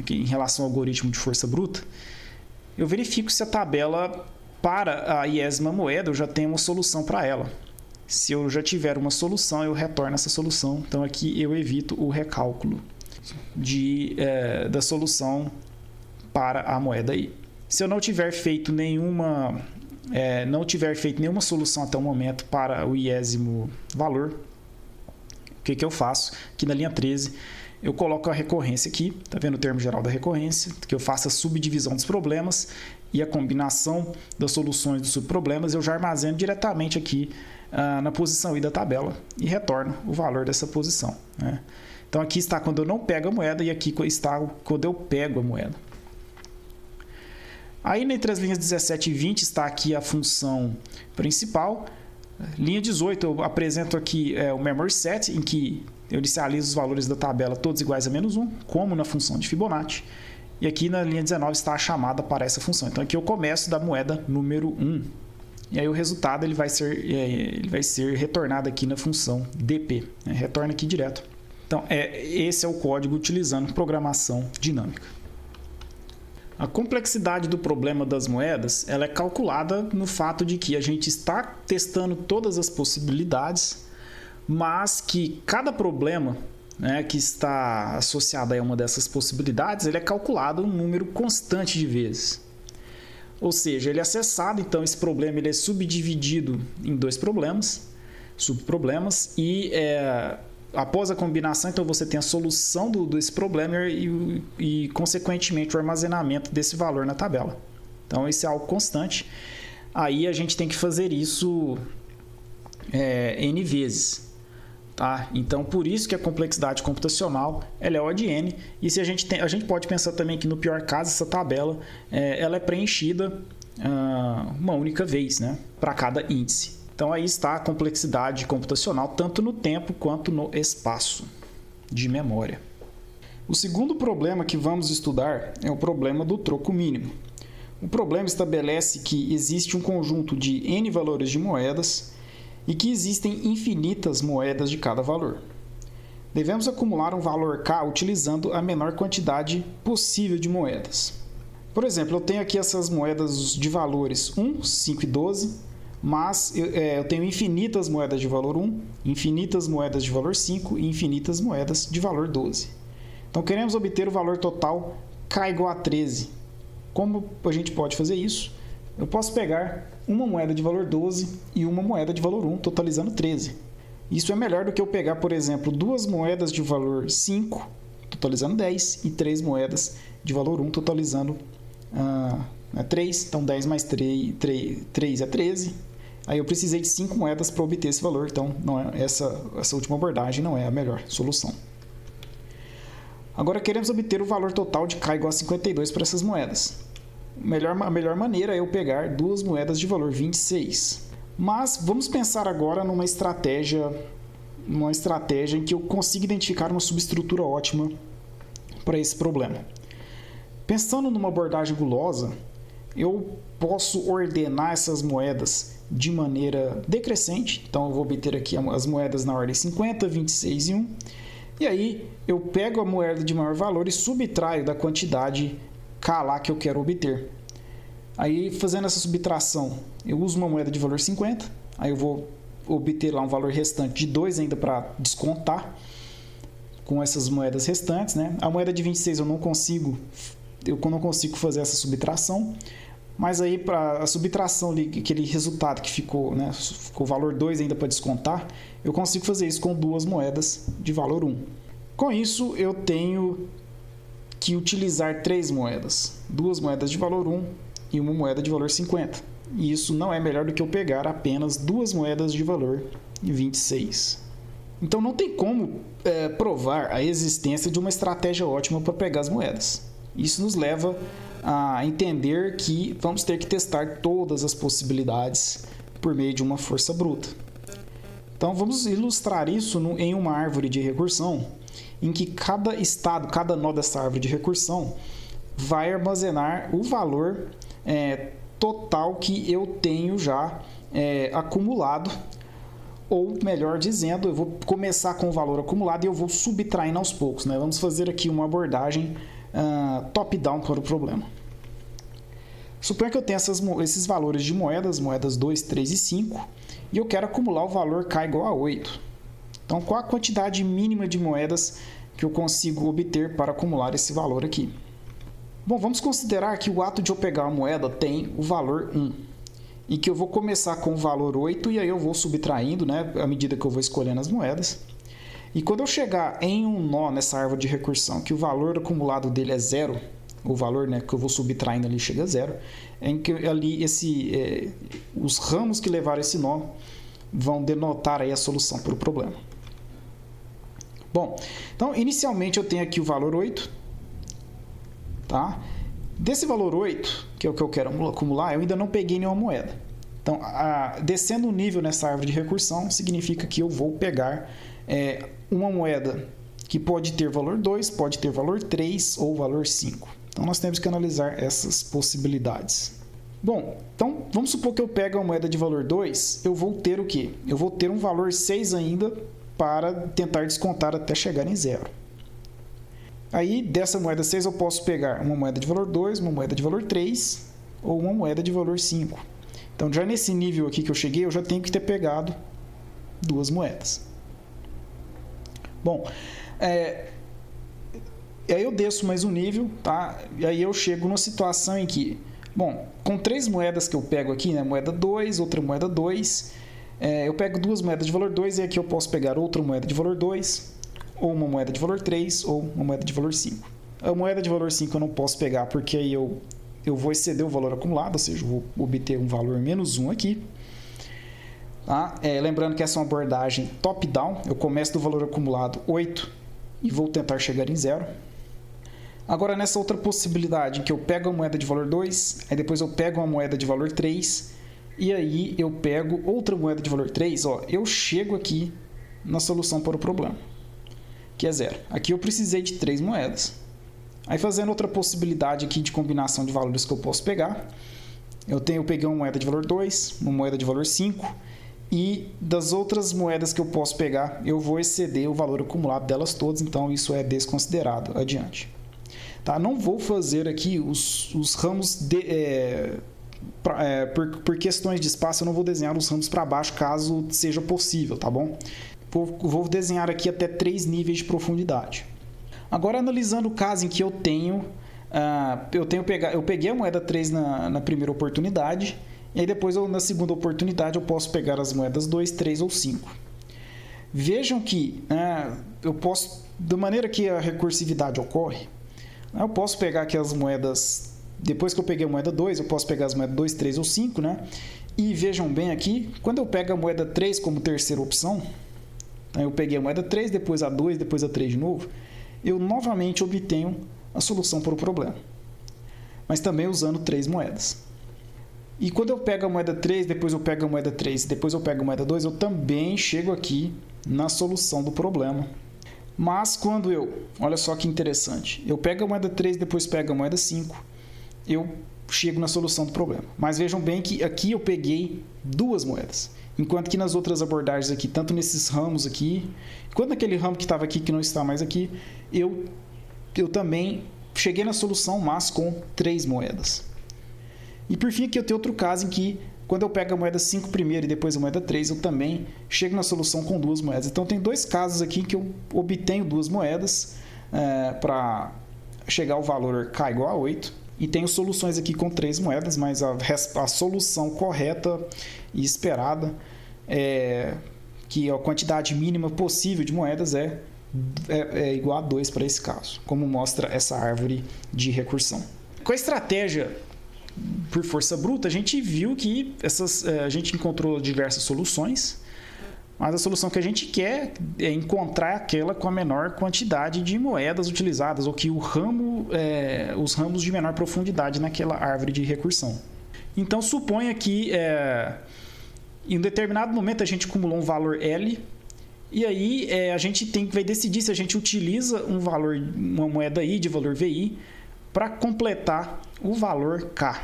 em relação ao algoritmo de força bruta. Eu verifico se a tabela para a 10ª moeda eu já tenho uma solução para ela. Se eu já tiver uma solução, eu retorno essa solução. Então aqui eu evito o recálculo da solução para a moeda i. Se eu não tiver feito nenhuma solução até o momento para o 10º valor, o que eu faço? Aqui na linha 13, eu coloco a recorrência aqui, tá vendo o termo geral da recorrência, que eu faço a subdivisão dos problemas e a combinação das soluções dos subproblemas, eu já armazeno diretamente aqui na posição i da tabela e retorno o valor dessa posição, né? Então aqui está quando eu não pego a moeda e aqui está quando eu pego a moeda. Aí, entre as linhas 17 e 20, está aqui a função principal. Linha 18, eu apresento aqui o memory set, em que eu inicializo os valores da tabela todos iguais a menos 1, como na função de Fibonacci. E aqui na linha 19 está a chamada para essa função. Então, aqui eu começo da moeda número 1. E aí o resultado ele vai ser retornado aqui na função DP. Né? Retorna aqui direto. Então, esse é o código utilizando programação dinâmica. A complexidade do problema das moedas ela é calculada no fato de que a gente está testando todas as possibilidades, mas que cada problema, né, que está associado a uma dessas possibilidades, ele é calculado um número constante de vezes. Ou seja, ele é acessado, então esse problema ele é subdividido em dois subproblemas, e após a combinação, então você tem a solução desse problema e, consequentemente, o armazenamento desse valor na tabela. Então, isso é algo constante. Aí a gente tem que fazer isso N vezes. Tá? Então, por isso que a complexidade computacional ela é O de N. E se a gente pode pensar também que, no pior caso, essa tabela ela é preenchida uma única vez, né? Para cada índice. Então, aí está a complexidade computacional, tanto no tempo quanto no espaço de memória. O segundo problema que vamos estudar é o problema do troco mínimo. O problema estabelece que existe um conjunto de N valores de moedas e que existem infinitas moedas de cada valor. Devemos acumular um valor K utilizando a menor quantidade possível de moedas. Por exemplo, eu tenho aqui essas moedas de valores 1, 5 e 12, mas eu tenho infinitas moedas de valor 1, infinitas moedas de valor 5 e infinitas moedas de valor 12. Então, queremos obter o valor total K igual a 13. Como a gente pode fazer isso? Eu posso pegar uma moeda de valor 12 e uma moeda de valor 1, totalizando 13. Isso é melhor do que eu pegar, por exemplo, duas moedas de valor 5, totalizando 10, e 3 moedas de valor 1, totalizando 3. Então, 10 mais 3 é 13. Aí eu precisei de 5 moedas para obter esse valor, então essa última abordagem não é a melhor solução. Agora queremos obter o valor total de K igual a 52 para essas moedas. A melhor maneira é eu pegar duas moedas de valor 26. Mas vamos pensar agora numa estratégia em que eu consiga identificar uma subestrutura ótima para esse problema. Pensando numa abordagem gulosa, eu posso ordenar essas moedas de maneira decrescente. Então, eu vou obter aqui as moedas na ordem 50, 26 e 1. E aí, eu pego a moeda de maior valor e subtraio da quantidade K lá que eu quero obter. Aí, fazendo essa subtração, eu uso uma moeda de valor 50. Aí, eu vou obter lá um valor restante de 2 ainda para descontar com essas moedas restantes, né? A moeda de 26 eu não consigo fazer essa subtração. Mas aí, para a subtração, aquele resultado que ficou, né, ficou o valor 2 ainda para descontar, eu consigo fazer isso com duas moedas de valor 1. Com isso, eu tenho que utilizar 3 moedas. 2 moedas de valor 1 e uma moeda de valor 50. E isso não é melhor do que eu pegar apenas 2 moedas de valor 26. Então, não tem como provar a existência de uma estratégia ótima para pegar as moedas. Isso nos leva a entender que vamos ter que testar todas as possibilidades por meio de uma força bruta. Então, vamos ilustrar isso em uma árvore de recursão, em que cada nó dessa árvore de recursão vai armazenar o valor total que eu tenho já acumulado, ou melhor dizendo, eu vou começar com o valor acumulado e eu vou subtraindo aos poucos, né? Vamos fazer aqui uma abordagem top-down para o problema. Suponha que eu tenho esses valores de moedas 2, 3 e 5, e eu quero acumular o valor K igual a 8. Então, qual a quantidade mínima de moedas que eu consigo obter para acumular esse valor aqui? Bom, vamos considerar que o ato de eu pegar a moeda tem o valor 1, e que eu vou começar com o valor 8, e aí eu vou subtraindo, né, à medida que eu vou escolhendo as moedas. E quando eu chegar em um nó nessa árvore de recursão, que o valor acumulado dele é 0, o valor, né, que eu vou subtraindo ali chega a 0, em que ali os ramos que levaram esse nó vão denotar aí a solução para o problema. Bom, então inicialmente eu tenho aqui o valor 8, tá? Desse valor 8, que é o que eu quero acumular, eu ainda não peguei nenhuma moeda. Então, descendo o nível nessa árvore de recursão, significa que eu vou pegar uma moeda que pode ter valor 2, pode ter valor 3 ou valor 5. Então, nós temos que analisar essas possibilidades. Bom, então vamos supor que eu pego uma moeda de valor 2, eu vou ter o quê? Eu vou ter um valor 6 ainda para tentar descontar até chegar em 0. Aí, dessa moeda 6, eu posso pegar uma moeda de valor 2, uma moeda de valor 3 ou uma moeda de valor 5. Então, já nesse nível aqui que eu cheguei, eu já tenho que ter pegado 2 moedas. Bom, e aí eu desço mais um nível, tá? E aí eu chego numa situação em que, bom, com 3 moedas que eu pego aqui, né? Moeda 2, outra moeda 2, eu pego 2 moedas de valor 2 e aqui eu posso pegar outra moeda de valor 2, ou uma moeda de valor 3, ou uma moeda de valor 5. A moeda de valor 5 eu não posso pegar porque aí eu vou exceder o valor acumulado, ou seja, eu vou obter um valor menos 1 aqui. Tá? Lembrando que essa é uma abordagem top-down, eu começo do valor acumulado 8 e vou tentar chegar em 0. Agora, nessa outra possibilidade, em que eu pego a moeda de valor 2, aí depois eu pego uma moeda de valor 3, e aí eu pego outra moeda de valor 3, eu chego aqui na solução para o problema, que é 0. Aqui eu precisei de 3 moedas. Aí, fazendo outra possibilidade aqui de combinação de valores que eu posso pegar, eu peguei uma moeda de valor 2, uma moeda de valor 5, e das outras moedas que eu posso pegar, eu vou exceder o valor acumulado delas todas, então isso é desconsiderado adiante. Tá? Não vou fazer aqui os ramos, por questões de espaço, eu não vou desenhar os ramos para baixo, caso seja possível, tá bom? Vou desenhar aqui até 3 níveis de profundidade. Agora, analisando o caso em que eu peguei a moeda 3 na primeira oportunidade, e aí depois, na segunda oportunidade, eu posso pegar as moedas 2, 3 ou 5. Vejam que eu posso, da maneira que a recursividade ocorre, eu posso pegar aqui as moedas, depois que eu peguei a moeda 2, eu posso pegar as moedas 2, 3 ou 5, né? E vejam bem aqui, quando eu pego a moeda 3 como terceira opção, eu peguei a moeda 3, depois a 2, depois a 3 de novo, eu novamente obtenho a solução para o problema, mas também usando 3 moedas. E quando eu pego a moeda 3, depois eu pego a moeda 3, depois eu pego a moeda 2, eu também chego aqui na solução do problema. Mas quando olha só que interessante, eu pego a moeda 3, depois pego a moeda 5, eu chego na solução do problema. Mas vejam bem que aqui eu peguei 2 moedas, enquanto que nas outras abordagens aqui, tanto nesses ramos aqui, quanto naquele ramo que estava aqui, que não está mais aqui, eu também cheguei na solução, mas com 3 moedas. E por fim, aqui eu tenho outro caso em que, quando eu pego a moeda 5 primeiro e depois a moeda 3, eu também chego na solução com 2 moedas. Então, tem 2 casos aqui que eu obtenho 2 moedas para chegar ao valor K igual a 8. E tenho soluções aqui com 3 moedas, mas a solução correta e esperada que a quantidade mínima possível de moedas é igual a 2 para esse caso, como mostra essa árvore de recursão. Com a estratégia por força bruta, a gente viu que a gente encontrou diversas soluções, mas a solução que a gente quer é encontrar aquela com a menor quantidade de moedas utilizadas, ou que os ramos de menor profundidade naquela árvore de recursão. Então, suponha que em um determinado momento a gente acumulou um valor L, e aí a gente vai decidir se a gente utiliza uma moeda I de valor VI para completar o valor K.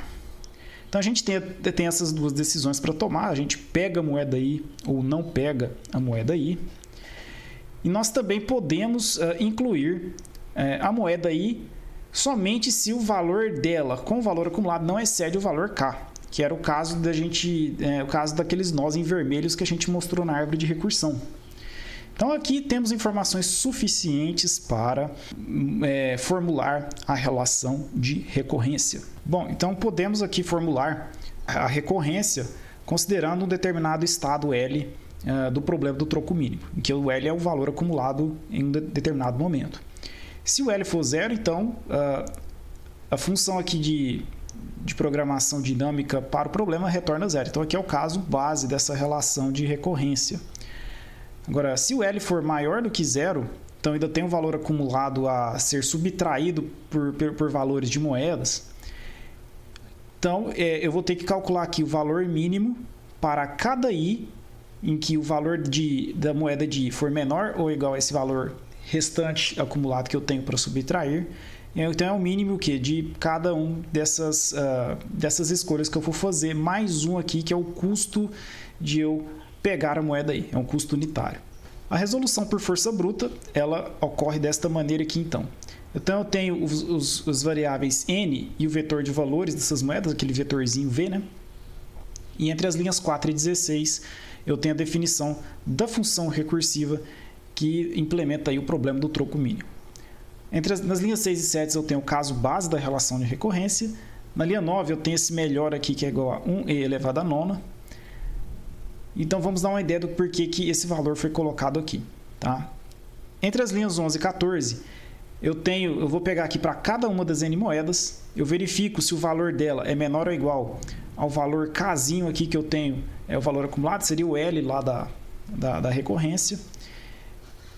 Então, a gente tem essas 2 decisões para tomar. A gente pega a moeda I ou não pega a moeda I. E nós também podemos incluir a moeda I somente se o valor dela, com o valor acumulado, não excede o valor K, que era o caso o caso daqueles nós em vermelhos que a gente mostrou na árvore de recursão. Então, aqui temos informações suficientes para formular a relação de recorrência. Bom, então podemos aqui formular a recorrência considerando um determinado estado L do problema do troco mínimo, em que o L é o valor acumulado em um determinado momento. Se o L for 0, então a função aqui de programação dinâmica para o problema retorna 0. Então, aqui é o caso base dessa relação de recorrência. Agora, se o L for maior do que 0, então ainda tem um valor acumulado a ser subtraído por valores de moedas, Então, eu vou ter que calcular aqui o valor mínimo para cada I em que o valor da moeda de I for menor ou igual a esse valor restante acumulado que eu tenho para subtrair. Então, é o mínimo de cada um dessas escolhas que eu vou fazer, mais um aqui que é o custo de eu pegar a moeda aí, é um custo unitário. A resolução por força bruta, ela ocorre desta maneira aqui, então. Então, eu tenho os variáveis N e o vetor de valores dessas moedas, aquele vetorzinho V, né? E entre as linhas 4 e 16, eu tenho a definição da função recursiva que implementa aí o problema do troco mínimo. Nas linhas 6 e 7, eu tenho o caso base da relação de recorrência. Na linha 9, eu tenho esse melhor aqui, que é igual a 1e elevado a nona. Então, vamos dar uma ideia do porquê que esse valor foi colocado aqui. Tá? Entre as linhas 11 e 14, eu vou pegar aqui para cada uma das N moedas, eu verifico se o valor dela é menor ou igual ao valor Kzinho aqui que eu tenho, é o valor acumulado, seria o L lá da recorrência.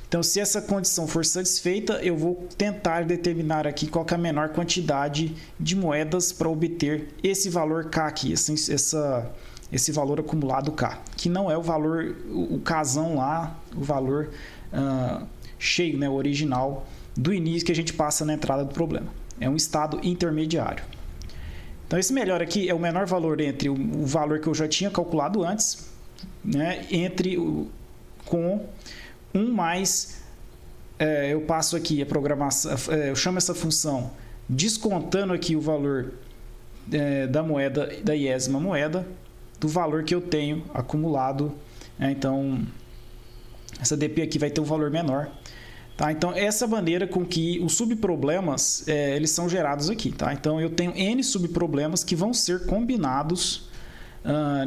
Então, se essa condição for satisfeita, eu vou tentar determinar aqui qual que é a menor quantidade de moedas para obter esse valor K aqui, esse valor acumulado K, que não é o valor, o Kzão lá, o valor cheio, né, o original do início que a gente passa na entrada do problema. É um estado intermediário. Então, esse melhor aqui é o menor valor entre o valor que eu já tinha calculado antes, né, com 1 mais, eu passo aqui a programação, eu chamo essa função descontando aqui o valor da moeda, da iésima moeda, do valor que eu tenho acumulado. Então, essa DP aqui vai ter um valor menor. Tá? Então, essa maneira com que os subproblemas eles são gerados aqui. Tá? Então, eu tenho N subproblemas que vão ser combinados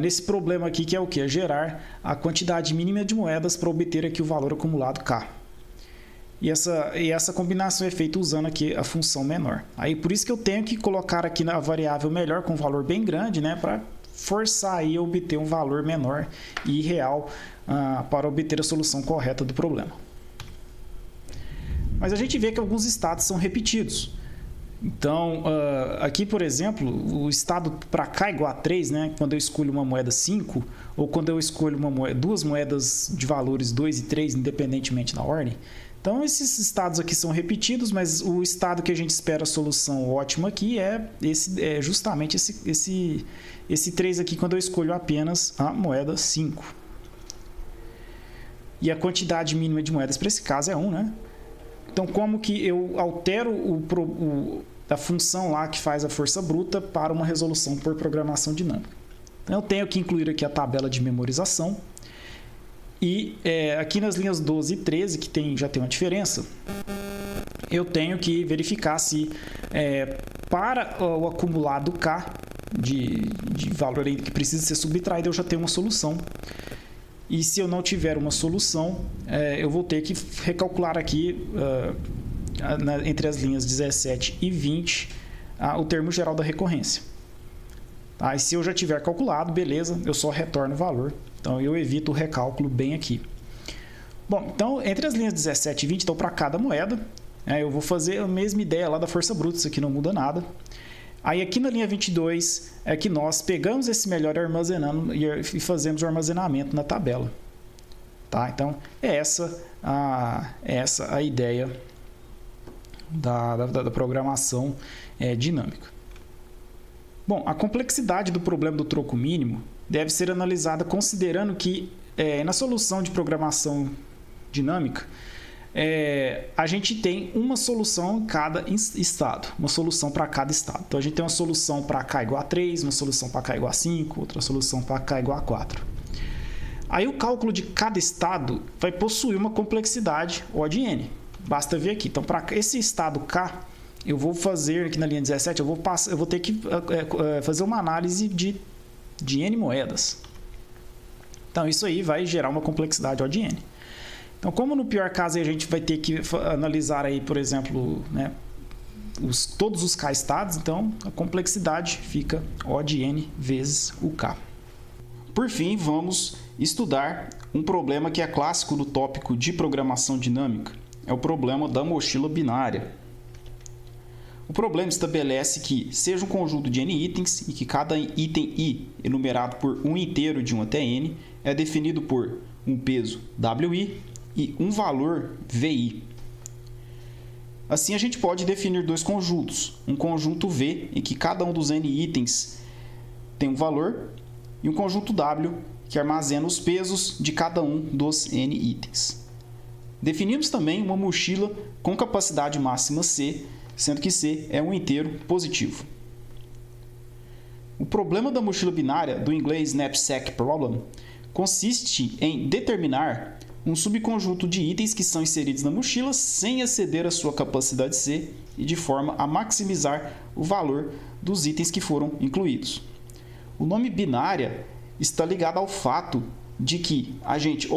nesse problema aqui, que é o que? É gerar a quantidade mínima de moedas para obter aqui o valor acumulado K. E essa combinação é feita usando aqui a função menor. Aí, por isso que eu tenho que colocar aqui na variável melhor com um valor bem grande, né, para forçar aí a obter um valor menor e real para obter a solução correta do problema. Mas a gente vê que alguns estados são repetidos. Então, aqui, por exemplo, o estado para K igual a 3, né, quando eu escolho uma moeda 5, ou quando eu escolho duas moedas de valores 2 e 3, independentemente da ordem. Então, esses estados aqui são repetidos, mas o estado que a gente espera a solução ótima aqui é justamente esse 3 aqui, quando eu escolho apenas a moeda 5. E a quantidade mínima de moedas para esse caso é 1, né? Então, como que eu altero a função lá que faz a força bruta para uma resolução por programação dinâmica? Então, eu tenho que incluir aqui a tabela de memorização. E aqui nas linhas 12 e 13, que já tem uma diferença, eu tenho que verificar se para o acumulado K de valor que precisa ser subtraído, eu já tenho uma solução. E se eu não tiver uma solução, eu vou ter que recalcular aqui, entre as linhas 17 e 20, o termo geral da recorrência. Tá? E se eu já tiver calculado, beleza, eu só retorno o valor. Então, eu evito o recálculo bem aqui. Bom, então, entre as linhas 17 e 20, então, para cada moeda, eu vou fazer a mesma ideia lá da força bruta, isso aqui não muda nada. Aí, aqui na linha 22, é que nós pegamos esse melhor armazenando e fazemos o armazenamento na tabela. Tá? Então, é essa a ideia da programação dinâmica. Bom, a complexidade do problema do troco mínimo deve ser analisada considerando que, na solução de programação dinâmica, a gente tem uma solução em cada estado, uma solução para cada estado. Então, a gente tem uma solução para K igual a 3, uma solução para K igual a 5, outra solução para K igual a 4. Aí, o cálculo de cada estado vai possuir uma complexidade O de N. Basta ver aqui. Então, para esse estado K, eu vou fazer aqui na linha 17, eu vou ter que fazer uma análise de N moedas. Então, isso aí vai gerar uma complexidade O de N. Então, como no pior caso a gente vai ter que analisar aí, por exemplo, né, todos os K estados, então a complexidade fica O de N vezes o K. Por fim, vamos estudar um problema que é clássico do tópico de programação dinâmica. É o problema da mochila binária. O problema estabelece que seja um conjunto de n itens e que cada item i, enumerado por um inteiro de 1 até n, é definido por um peso wi e um valor vi. Assim, a gente pode definir dois conjuntos, um conjunto v, em que cada um dos n itens tem um valor, e um conjunto w, que armazena os pesos de cada um dos n itens. Definimos também uma mochila com capacidade máxima C, sendo que C é um inteiro positivo. O problema da mochila binária, do inglês Knapsack Problem, consiste em determinar um subconjunto de itens que são inseridos na mochila sem exceder a sua capacidade C e de forma a maximizar o valor dos itens que foram incluídos. O nome binária está ligado ao fato de que a gente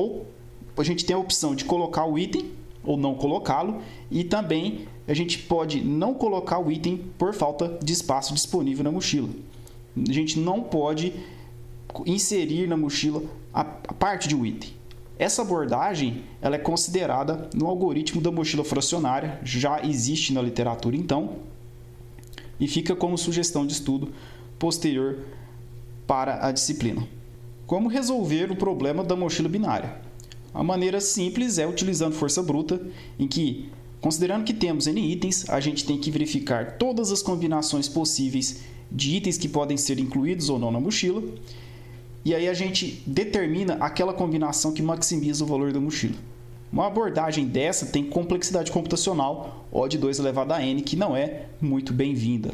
tem a opção de colocar o item ou não colocá-lo, e também a gente pode não colocar o item por falta de espaço disponível na mochila. A gente não pode inserir na mochila a parte de um item. Essa abordagem ela é considerada no algoritmo da mochila fracionária, já existe na literatura então, e fica como sugestão de estudo posterior para a disciplina. Como resolver o problema da mochila binária? A maneira simples é utilizando força bruta, em que, considerando que temos n itens, a gente tem que verificar todas as combinações possíveis de itens que podem ser incluídos ou não na mochila, e aí a gente determina aquela combinação que maximiza o valor da mochila. Uma abordagem dessa tem complexidade computacional O de 2 elevado a n, que não é muito bem-vinda.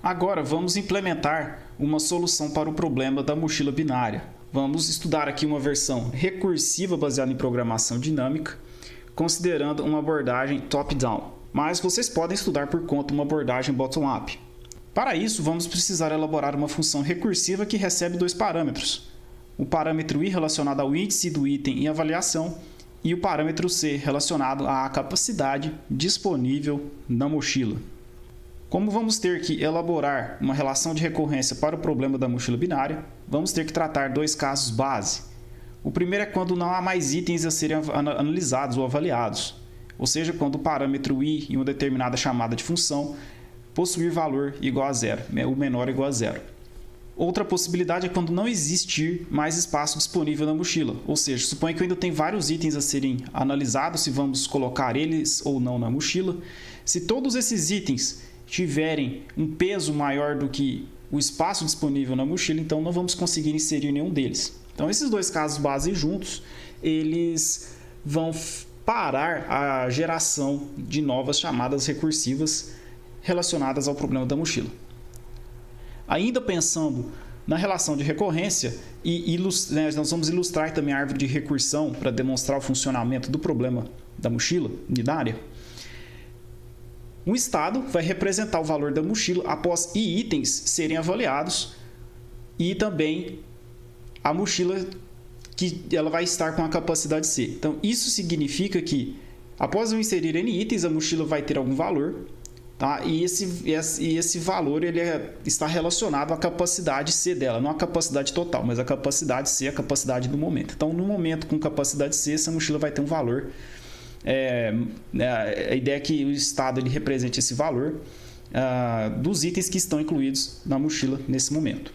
Agora vamos implementar uma solução para o problema da mochila binária. Vamos estudar aqui uma versão recursiva baseada em programação dinâmica, considerando uma abordagem top-down, mas vocês podem estudar por conta uma abordagem bottom-up. Para isso, vamos precisar elaborar uma função recursiva que recebe dois parâmetros: o parâmetro i relacionado ao índice do item em avaliação e o parâmetro c relacionado à capacidade disponível na mochila. Como vamos ter que elaborar uma relação de recorrência para o problema da mochila binária, vamos ter que tratar dois casos base. O primeiro é quando não há mais itens a serem analisados ou avaliados, ou seja, quando o parâmetro i em uma determinada chamada de função possuir valor igual a zero, o menor igual a zero. Outra possibilidade é quando não existir mais espaço disponível na mochila, ou seja, suponha que eu ainda tenho vários itens a serem analisados, se vamos colocar eles ou não na mochila. Se todos esses itens tiverem um peso maior do que o espaço disponível na mochila, então não vamos conseguir inserir nenhum deles. Então, esses dois casos base juntos, eles vão parar a geração de novas chamadas recursivas relacionadas ao problema da mochila. Ainda pensando na relação de recorrência, nós vamos ilustrar também a árvore de recursão para demonstrar o funcionamento do problema da mochila binária. Um estado vai representar o valor da mochila após i itens serem avaliados e também a mochila que ela vai estar com a capacidade C. Então, isso significa que após eu inserir n itens, a mochila vai ter algum valor, tá? E esse valor está relacionado à capacidade C dela, não à capacidade total, mas à capacidade C, a capacidade do momento. Então, no momento com capacidade C, essa mochila vai ter um valor. A ideia é que o estado ele represente esse valor dos itens que estão incluídos na mochila nesse momento.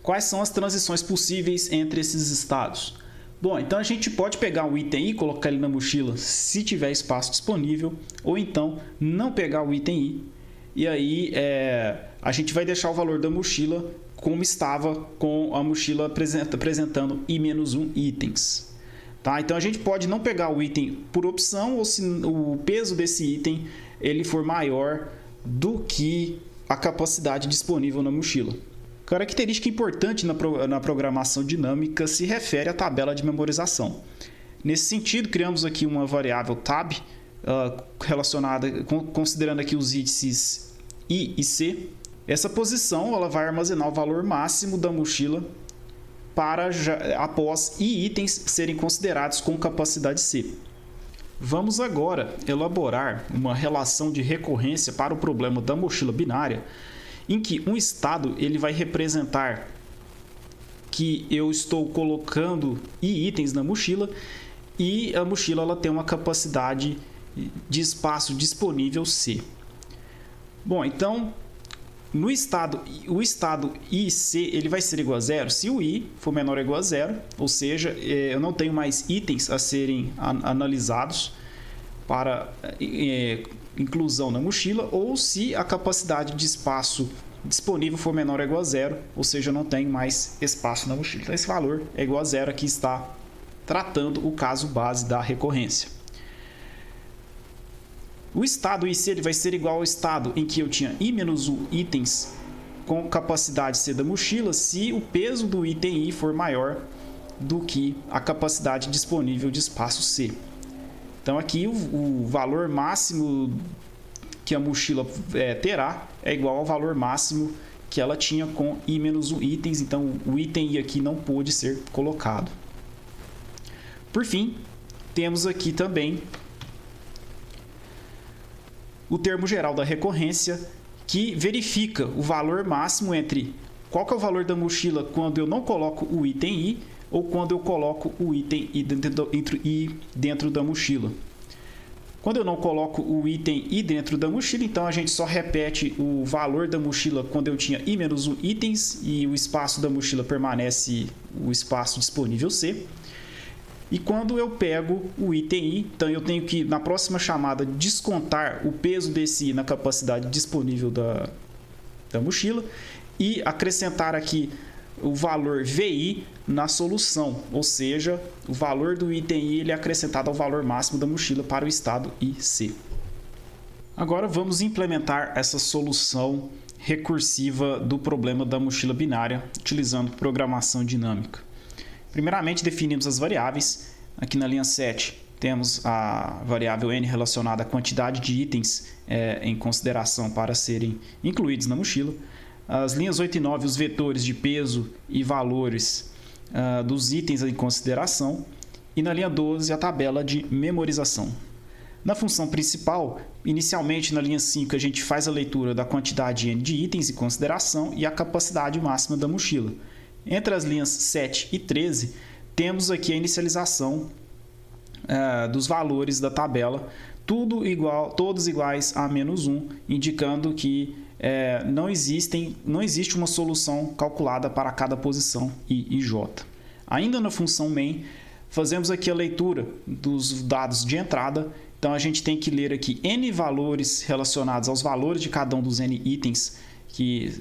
Quais são as transições possíveis entre esses estados? Bom, então a gente pode pegar o item I e colocar ele na mochila se tiver espaço disponível, ou então não pegar o item I e aí a gente vai deixar o valor da mochila como estava com a mochila apresentando I-1 itens. Tá? Então a gente pode não pegar o item por opção, ou se o peso desse item ele for maior do que a capacidade disponível na mochila. Característica importante na programação dinâmica se refere à tabela de memorização. Nesse sentido, criamos aqui uma variável tab relacionada, considerando aqui os índices I e C. Essa posição ela vai armazenar o valor máximo da mochila após I itens serem considerados com capacidade C. Vamos agora elaborar uma relação de recorrência para o problema da mochila binária, em que um estado ele vai representar que eu estou colocando I itens na mochila e a mochila ela tem uma capacidade de espaço disponível C. Bom, então, o estado I e C ele vai ser igual a zero se o I for menor ou igual a zero, ou seja, eu não tenho mais itens a serem analisados para inclusão na mochila, ou se a capacidade de espaço disponível for menor ou igual a zero, ou seja, eu não tenho mais espaço na mochila. Então, esse valor é igual a zero, aqui está tratando o caso base da recorrência. O estado IC ele vai ser igual ao estado em que eu tinha I menos 1 itens com capacidade C da mochila, se o peso do item I for maior do que a capacidade disponível de espaço C. Então, aqui o valor máximo que a mochila terá é igual ao valor máximo que ela tinha com I menos 1 itens. Então, o item I aqui não pôde ser colocado. Por fim, temos aqui também o termo geral da recorrência, que verifica o valor máximo entre qual que é o valor da mochila quando eu não coloco o item I ou quando eu coloco o item I dentro da mochila. Quando eu não coloco o item I dentro da mochila, então a gente só repete o valor da mochila quando eu tinha I menos 1 itens e o espaço da mochila permanece o espaço disponível C. E quando eu pego o item I, então eu tenho que, na próxima chamada, descontar o peso desse I na capacidade disponível da mochila e acrescentar aqui o valor VI na solução, ou seja, o valor do item I ele é acrescentado ao valor máximo da mochila para o estado IC. Agora vamos implementar essa solução recursiva do problema da mochila binária utilizando programação dinâmica. Primeiramente definimos as variáveis. Aqui na linha 7 temos a variável n relacionada à quantidade de itens em consideração para serem incluídos na mochila. As linhas 8 e 9, os vetores de peso e valores dos itens em consideração. E na linha 12, a tabela de memorização. Na função principal, inicialmente na linha 5, a gente faz a leitura da quantidade n de itens em consideração e a capacidade máxima da mochila. Entre as linhas 7 e 13, temos aqui a inicialização dos valores da tabela, todos iguais a menos 1, indicando que não existe uma solução calculada para cada posição I e J. Ainda na função main, fazemos aqui a leitura dos dados de entrada. Então, a gente tem que ler aqui n valores relacionados aos valores de cada um dos n itens que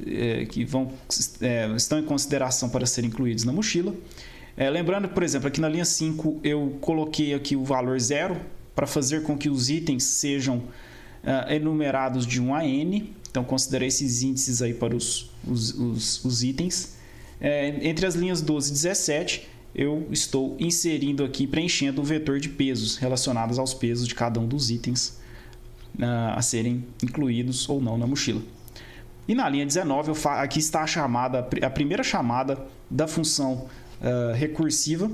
estão em consideração para serem incluídos na mochila. Lembrando, por exemplo, aqui na linha 5 eu coloquei aqui o valor 0 para fazer com que os itens sejam enumerados de 1 a n. Então, considerei esses índices aí para os itens. Entre as linhas 12 e 17, eu estou inserindo aqui, preenchendo o vetor de pesos relacionados aos pesos de cada um dos itens a serem incluídos ou não na mochila. E na linha 19, aqui está a primeira chamada da função recursiva,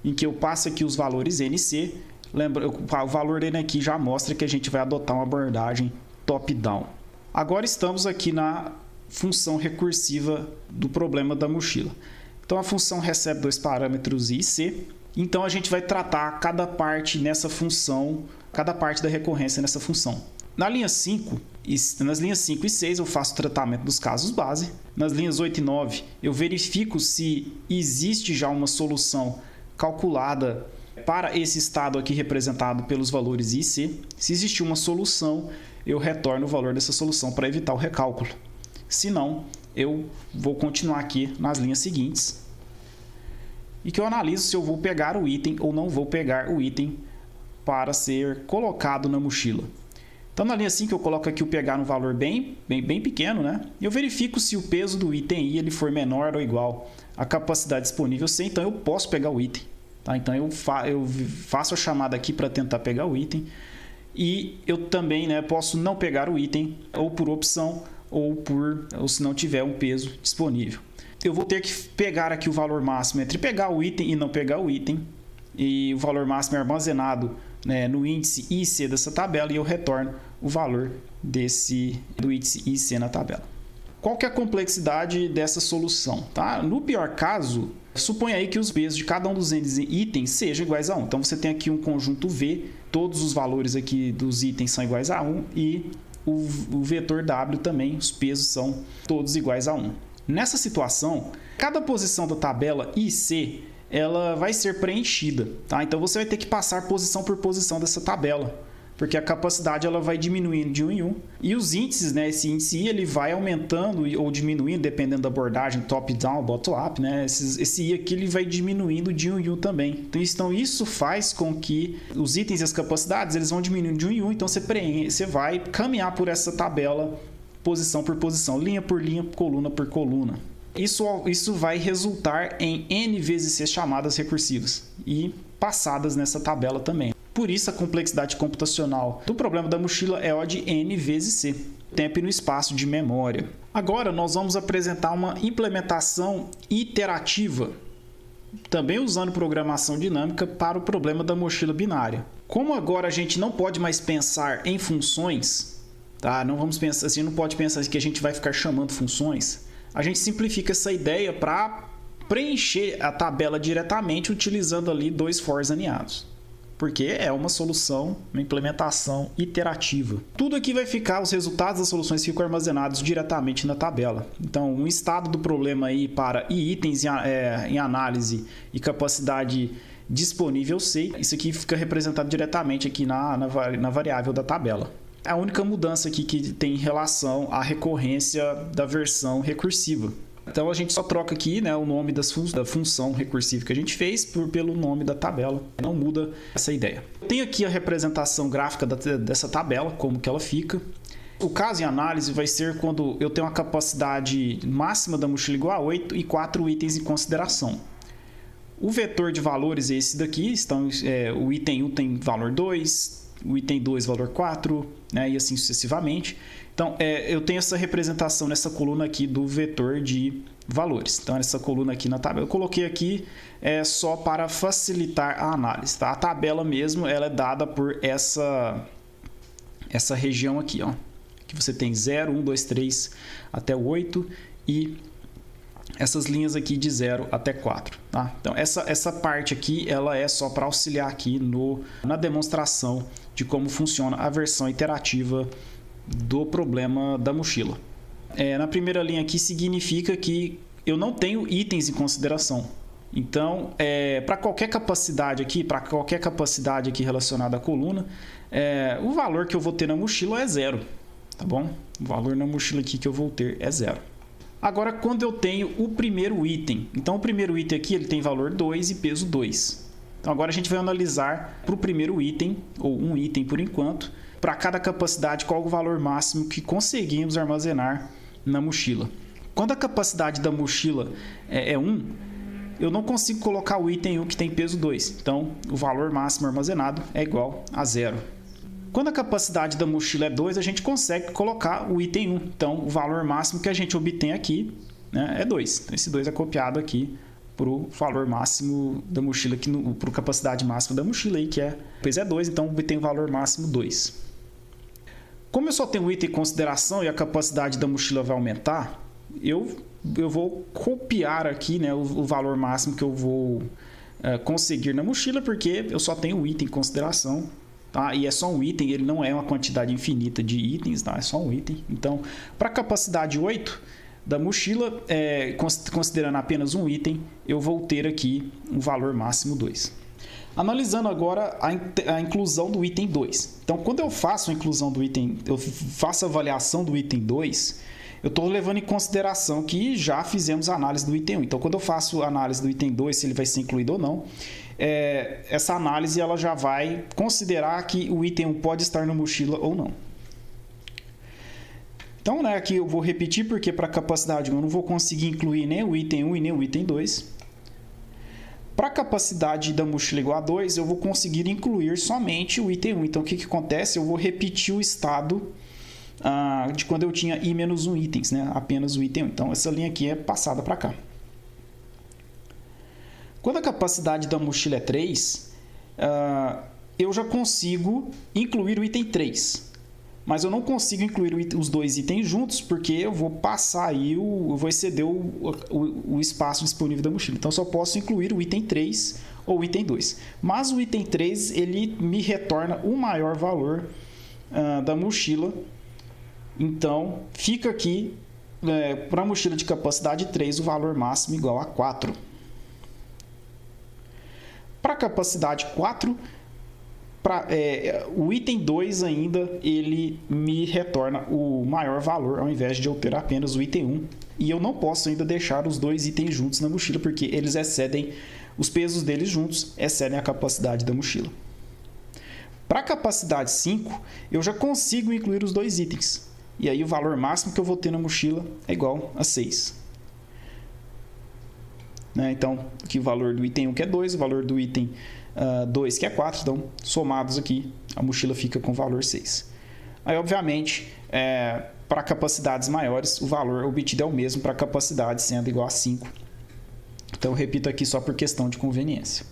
em que eu passo aqui os valores NC. Lembra, o valor N aqui já mostra que a gente vai adotar uma abordagem top-down. Agora estamos aqui na função recursiva do problema da mochila. Então, a função recebe dois parâmetros I e C. Então, a gente vai tratar cada parte nessa função, cada parte da recorrência nessa função. Nas linhas 5 e 6, eu faço o tratamento dos casos base. Nas linhas 8 e 9, eu verifico se existe já uma solução calculada para esse estado aqui representado pelos valores I e C. Se existir uma solução, eu retorno o valor dessa solução para evitar o recálculo. Se não, eu vou continuar aqui nas linhas seguintes e que eu analiso se eu vou pegar o item ou não vou pegar o item para ser colocado na mochila. Então, na linha 5, eu coloco aqui o pegar um valor bem pequeno, né? E eu verifico se o peso do item I ele for menor ou igual à capacidade disponível C, então eu posso pegar o item. Tá? Então, eu faço a chamada aqui para tentar pegar o item. E eu também posso não pegar o item, ou por opção, ou se não tiver um peso disponível. Eu vou ter que pegar aqui o valor máximo entre pegar o item e não pegar o item. E o valor máximo é armazenado no índice I e C dessa tabela, e eu retorno o valor do índice I e C na tabela. Qual que é a complexidade dessa solução? Tá? No pior caso, suponha aí que os pesos de cada um dos itens sejam iguais a 1. Então, você tem aqui um conjunto V, todos os valores aqui dos itens são iguais a 1 e o vetor W também, os pesos são todos iguais a 1. Nessa situação, cada posição da tabela IC ela vai ser preenchida, tá? Então você vai ter que passar posição por posição dessa tabela, porque a capacidade ela vai diminuindo de 1 em 1. E os índices, né, esse índice I ele vai aumentando ou diminuindo, dependendo da abordagem top-down, bottom-up, né? Esse I aqui ele vai diminuindo de 1 em 1 também. Então isso faz com que os itens e as capacidades eles vão diminuindo de 1 em 1. Então você vai caminhar por essa tabela posição por posição, linha por linha, coluna por coluna. Isso vai resultar em N vezes C chamadas recursivas e passadas nessa tabela também. Por isso a complexidade computacional do problema da mochila é O de N vezes C, tempo e no espaço de memória. Agora nós vamos apresentar uma implementação iterativa, também usando programação dinâmica para o problema da mochila binária. Como agora a gente não pode mais pensar em funções, tá? Não vamos pensar assim, não pode pensar que a gente vai ficar chamando funções. A gente simplifica essa ideia para preencher a tabela diretamente utilizando ali 2 fors aninhados. Porque é uma solução, uma implementação iterativa. Tudo aqui vai ficar, os resultados das soluções ficam armazenados diretamente na tabela. Então, um estado do problema aí para itens em análise e capacidade disponível C, isso aqui fica representado diretamente aqui na variável da tabela. A única mudança aqui que tem em relação à recorrência da versão recursiva. Então a gente só troca aqui, né, o nome da função recursiva que a gente fez pelo nome da tabela. Não muda essa ideia. Eu tenho aqui a representação gráfica dessa tabela, como que ela fica. O caso em análise vai ser quando eu tenho uma capacidade máxima da mochila igual a 8 e 4 itens em consideração. O vetor de valores é esse daqui. Então, o item 1 tem valor 2, o item 2 valor 4, né, e assim sucessivamente. Então, eu tenho essa representação nessa coluna aqui do vetor de valores. Então, essa coluna aqui na tabela, eu coloquei aqui só para facilitar a análise. Tá? A tabela mesmo ela é dada por essa região aqui, ó, que você tem 0, 1, 2, 3 até o 8 e essas linhas aqui de 0 até 4. Tá? Então, essa parte aqui ela é só para auxiliar aqui na demonstração de como funciona a versão iterativa do problema da mochila. Na primeira linha aqui significa que eu não tenho itens em consideração. Então, para qualquer capacidade aqui relacionada à coluna, o valor que eu vou ter na mochila é 0, tá bom? O valor na mochila aqui que eu vou ter é 0. Agora, quando eu tenho o primeiro item, então o primeiro item aqui ele tem valor 2 e peso 2. Então, agora a gente vai analisar para o primeiro item, ou um item por enquanto, para cada capacidade, qual o valor máximo que conseguimos armazenar na mochila. Quando a capacidade da mochila é 1, eu não consigo colocar o item 1 que tem peso 2. Então, o valor máximo armazenado é igual a 0. Quando a capacidade da mochila é 2, a gente consegue colocar o item 1. Então, o valor máximo que a gente obtém aqui, né, é 2. Então, esse 2 é copiado aqui para o valor máximo da mochila, para a capacidade máxima da mochila, aí, que o peso é 2, então obtém o valor máximo 2. Como eu só tenho o item em consideração e a capacidade da mochila vai aumentar, eu vou copiar aqui, né, o valor máximo que eu vou conseguir na mochila, porque eu só tenho o item em consideração. Tá? E é só um item, ele não é uma quantidade infinita de itens, tá? É só um item. Então, para a capacidade 8 da mochila, considerando apenas um item, eu vou ter aqui um valor máximo 2. Analisando agora a inclusão do item 2. Então, quando eu faço a inclusão do item, eu faço a avaliação do item 2, eu estou levando em consideração que já fizemos a análise do item 1. Então, quando eu faço a análise do item 2, se ele vai ser incluído ou não, essa análise ela já vai considerar que o item 1 pode estar na mochila ou não. Então, né, aqui eu vou repetir, porque para a capacidade 1 eu não vou conseguir incluir nem o item 1 e nem o item 2. Para a capacidade da mochila igual a 2, eu vou conseguir incluir somente o item 1. Então, o que acontece? Eu vou repetir o estado de quando eu tinha i-1 itens, né? Apenas o item 1. Então, essa linha aqui é passada para cá. Quando a capacidade da mochila é 3, eu já consigo incluir o item 3. Mas eu não consigo incluir os dois itens juntos, porque eu vou passar aí, eu vou exceder o espaço disponível da mochila. Então, eu só posso incluir o item 3 ou o item 2. Mas o item 3, ele me retorna o maior valor da mochila Então, fica aqui, para a mochila de capacidade 3, o valor máximo igual a 4. Para a capacidade 4, o item 2 ainda, ele me retorna o maior valor, ao invés de eu ter apenas o item 1. E eu não posso ainda deixar os dois itens juntos na mochila, porque eles excedem, os pesos deles juntos excedem a capacidade da mochila. Para a capacidade 5, eu já consigo incluir os dois itens. E aí o valor máximo que eu vou ter na mochila é igual a 6. Então, aqui o valor do item 1 que é 2, o valor do item 2 que é 4. Então, somados aqui, a mochila fica com o valor 6. Aí, obviamente, para capacidades maiores, o valor obtido é o mesmo para a capacidade, sendo igual a 5. Então, eu repito aqui só por questão de conveniência.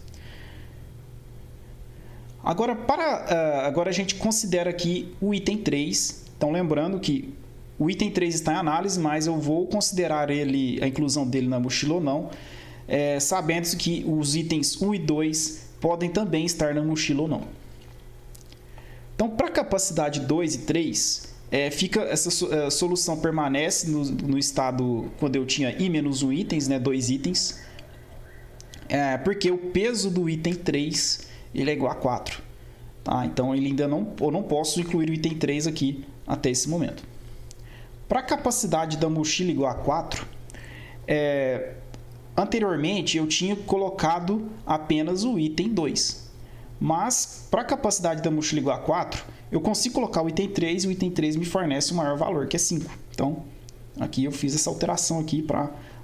Agora, agora a gente considera aqui o item 3. Então, lembrando que o item 3 está em análise, mas eu vou considerar a inclusão dele na mochila ou não, sabendo que os itens 1 e 2 podem também estar na mochila ou não. Então, para a capacidade 2 e 3, essa solução permanece no estado quando eu tinha i-1 itens, 2 itens, porque o peso do item 3 ele é igual a 4. Tá? Então, eu não posso incluir o item 3 aqui até esse momento. Para a capacidade da mochila igual a 4, anteriormente eu tinha colocado apenas o item 2. Mas, para a capacidade da mochila igual a 4, eu consigo colocar o item 3 e o item 3 me fornece o maior valor, que é 5. Então, aqui eu fiz essa alteração aqui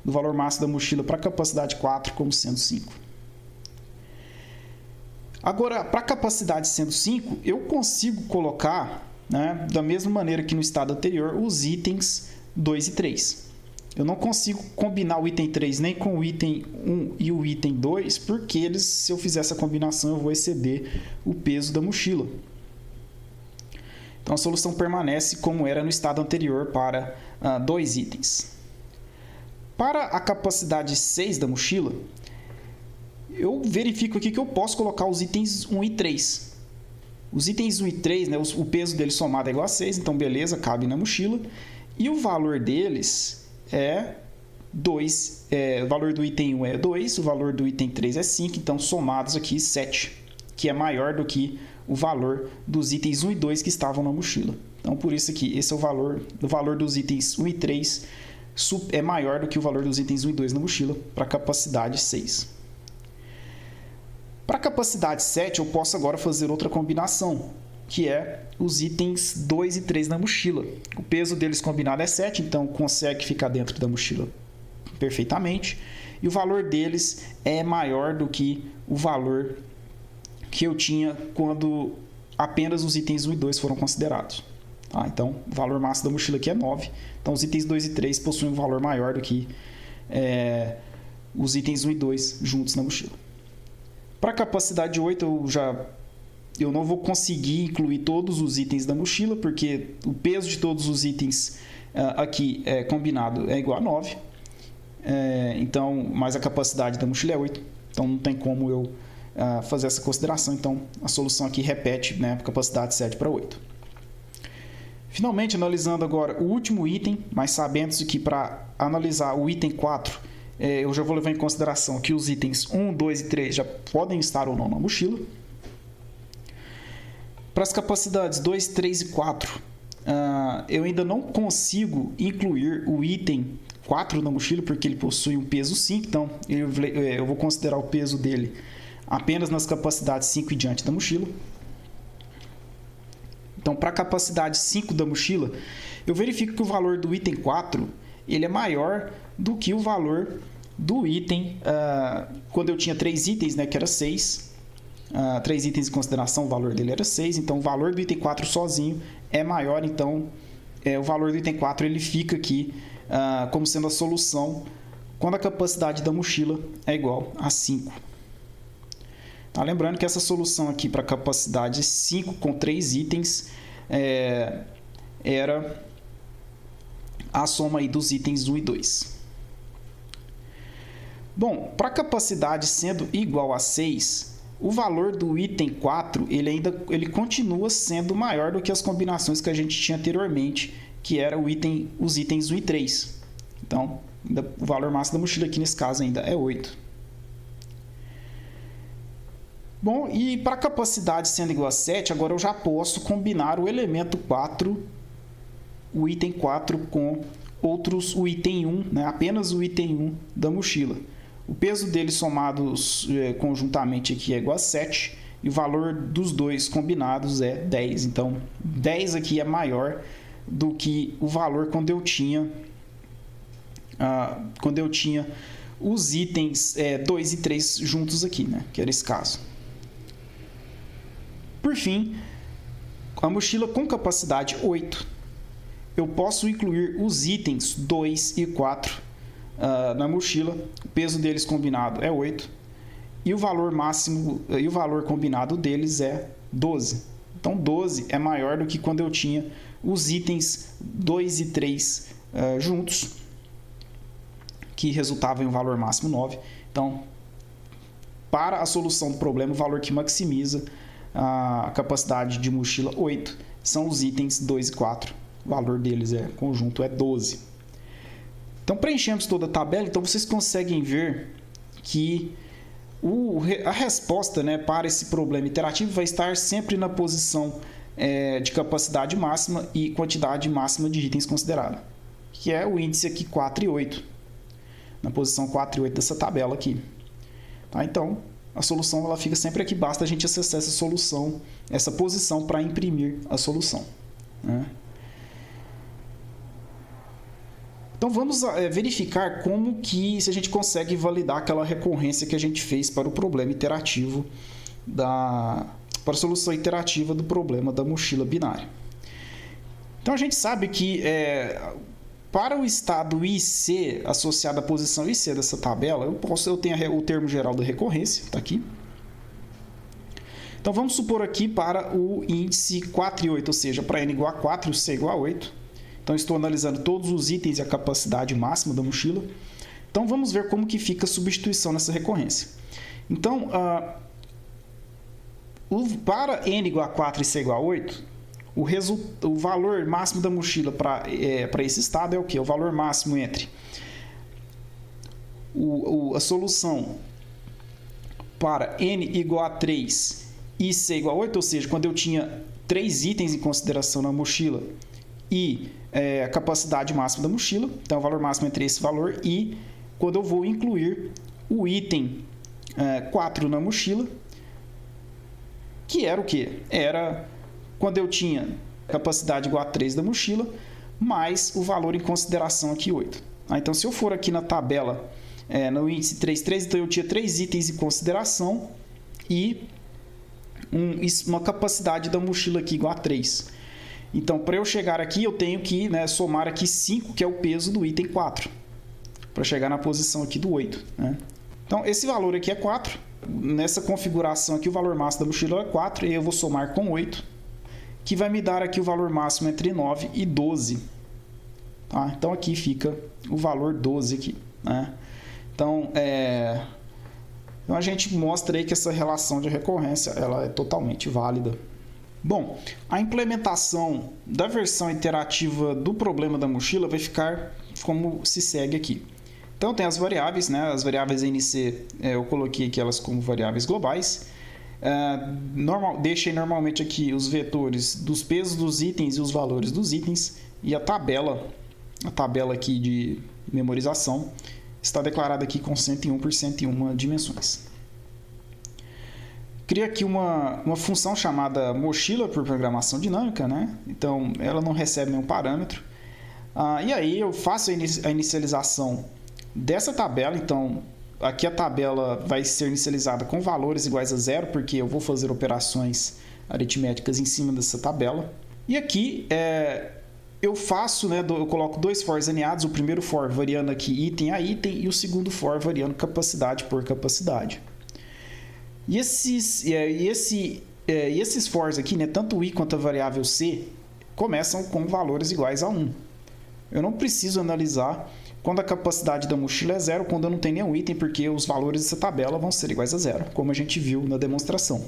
do valor máximo da mochila para a capacidade 4 como sendo 5. Agora, para a capacidade sendo 5, eu consigo colocar, da mesma maneira que no estado anterior, os itens 2 e 3. Eu não consigo combinar o item 3 nem com o item 1 e o item 2, porque se eu fizer essa combinação, eu vou exceder o peso da mochila. Então, a solução permanece como era no estado anterior para 2 itens. Para a capacidade 6 da mochila, eu verifico aqui que eu posso colocar os itens 1 e 3. Os itens 1 e 3, o peso deles somado é igual a 6, então beleza, cabe na mochila. E o valor deles é 2. O valor do item 1 é 2, o valor do item 3 é 5, então somados aqui 7, que é maior do que o valor dos itens 1 e 2 que estavam na mochila. Então, por isso aqui, esse é o valor dos itens 1 e 3 é maior do que o valor dos itens 1 e 2 na mochila para a capacidade 6. Para a capacidade 7, eu posso agora fazer outra combinação, que é os itens 2 e 3 na mochila. O peso deles combinado é 7, então consegue ficar dentro da mochila perfeitamente. E o valor deles é maior do que o valor que eu tinha quando apenas os itens 1 e 2 foram considerados. Tá? Então, o valor máximo da mochila aqui é 9. Então, os itens 2 e 3 possuem um valor maior do que os itens 1 e 2 juntos na mochila. Para a capacidade 8, eu não vou conseguir incluir todos os itens da mochila, porque o peso de todos os itens aqui combinado é igual a 9. Mas a capacidade da mochila é 8. Então, não tem como eu fazer essa consideração. Então, a solução aqui repete, capacidade 7 para 8. Finalmente, analisando agora o último item, mas sabendo que para analisar o item 4, eu já vou levar em consideração que os itens 1, 2 e 3 já podem estar ou não na mochila. Para as capacidades 2, 3 e 4, eu ainda não consigo incluir o item 4 na mochila, porque ele possui um peso 5, então eu vou considerar o peso dele apenas nas capacidades 5 e diante da mochila. Então, para a capacidade 5 da mochila, eu verifico que o valor do item 4 ele é maior do que o valor do item, quando eu tinha 3 itens, que era 6. 3 itens em consideração, o valor dele era 6. Então, o valor do item 4 sozinho é maior. Então, o valor do item 4 ele fica aqui como sendo a solução quando a capacidade da mochila é igual a 5. Tá? Lembrando que essa solução aqui para a capacidade 5 com 3 itens era a soma aí dos itens 1 e 2. Bom, para a capacidade sendo igual a 6, o valor do item 4 ele continua sendo maior do que as combinações que a gente tinha anteriormente, que era os itens 1 e 3. Então, o valor máximo da mochila aqui nesse caso ainda é 8. Bom, e para a capacidade sendo igual a 7, agora eu já posso combinar o elemento 4, o item 4, com o item 1, né? Apenas o item 1 da mochila. O peso deles somados conjuntamente aqui é igual a 7, e o valor dos dois combinados é 10. Então, 10 aqui é maior do que o valor quando eu tinha os itens 2 e 3 juntos aqui, né? Que era esse caso. Por fim, a mochila com capacidade 8, eu posso incluir os itens 2 e 4 na mochila. O peso deles combinado é 8 e o valor máximo e o valor combinado deles é 12. Então 12 é maior do que quando eu tinha os itens 2 e 3 juntos, que resultava em um valor máximo 9. Então, para a solução do problema, o valor que maximiza a capacidade de mochila 8 são os itens 2 e 4. O valor deles conjunto é 12. Então, preenchemos toda a tabela. Então, vocês conseguem ver que a resposta, né, para esse problema iterativo vai estar sempre na posição de capacidade máxima e quantidade máxima de itens considerada, que é o índice aqui 4 e 8, na posição 4 e 8 dessa tabela aqui. Tá? Então, a solução ela fica sempre aqui, basta a gente acessar essa solução, essa posição para imprimir a solução, né? Então vamos verificar como que se a gente consegue validar aquela recorrência que a gente fez para o problema iterativo para a solução iterativa do problema da mochila binária. Então a gente sabe que para o estado IC associado à posição IC dessa tabela, eu tenho o termo geral da recorrência, está aqui. Então vamos supor aqui para o índice 4 e 8, ou seja, para n igual a 4 e o C igual a 8. Então estou analisando todos os itens e a capacidade máxima da mochila. Então vamos ver como que fica a substituição nessa recorrência. Então, para n igual a 4 e C igual a 8, o valor máximo da mochila para esse estado é o quê? O valor máximo entre a solução para n igual a 3 e C igual a 8, ou seja, quando eu tinha 3 itens em consideração na mochila e a capacidade máxima da mochila, então o valor máximo entre esse valor, e quando eu vou incluir o item 4 na mochila, que era o quê? Era quando eu tinha capacidade igual a 3 da mochila, mais o valor em consideração aqui 8. Então, se eu for aqui na tabela, no índice 3,3, então eu tinha 3 itens em consideração e uma capacidade da mochila aqui igual a 3. Então, para eu chegar aqui, eu tenho que somar aqui 5, que é o peso do item 4, para chegar na posição aqui do 8. Né? Então, esse valor aqui é 4. Nessa configuração aqui, o valor máximo da mochila é 4, e eu vou somar com 8, que vai me dar aqui o valor máximo entre 9 e 12. Tá? Então, aqui fica o valor 12 aqui. Né? Então, a gente mostra aí que essa relação de recorrência ela é totalmente válida. Bom, a implementação da versão iterativa do problema da mochila vai ficar como se segue aqui. Então, tem as variáveis, né? As variáveis NC, eu coloquei aqui elas como variáveis globais. Deixei normalmente aqui os vetores dos pesos dos itens e os valores dos itens. E a tabela aqui de memorização está declarada aqui com 101 por 101 dimensões. Cria aqui uma função chamada mochila por programação dinâmica, né? Então, ela não recebe nenhum parâmetro. E aí, eu faço a inicialização dessa tabela. Então, aqui a tabela vai ser inicializada com valores iguais a 0, porque eu vou fazer operações aritméticas em cima dessa tabela. E aqui, eu coloco 2 fors aneados, o primeiro for variando aqui item a item e o segundo for variando capacidade por capacidade. E esses fors aqui, né, tanto o i quanto a variável c, começam com valores iguais a 1. Eu não preciso analisar quando a capacidade da mochila é 0, quando eu não tenho nenhum item, porque os valores dessa tabela vão ser iguais a 0, como a gente viu na demonstração.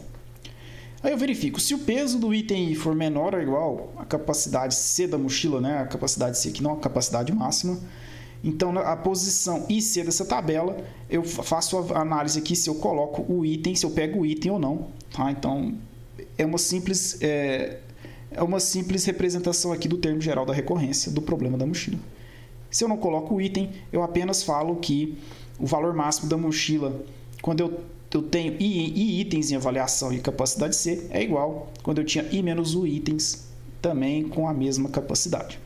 Aí eu verifico, se o peso do item I for menor ou igual à capacidade C da mochila, né? A capacidade C aqui não é a capacidade máxima. Então, a posição IC dessa tabela, eu faço a análise aqui se eu coloco o item, se eu pego o item ou não. Tá? Então, é uma simples representação aqui do termo geral da recorrência do problema da mochila. Se eu não coloco o item, eu apenas falo que o valor máximo da mochila, quando eu tenho I itens em avaliação e capacidade C, é igual quando eu tinha I menos U itens, também com a mesma capacidade.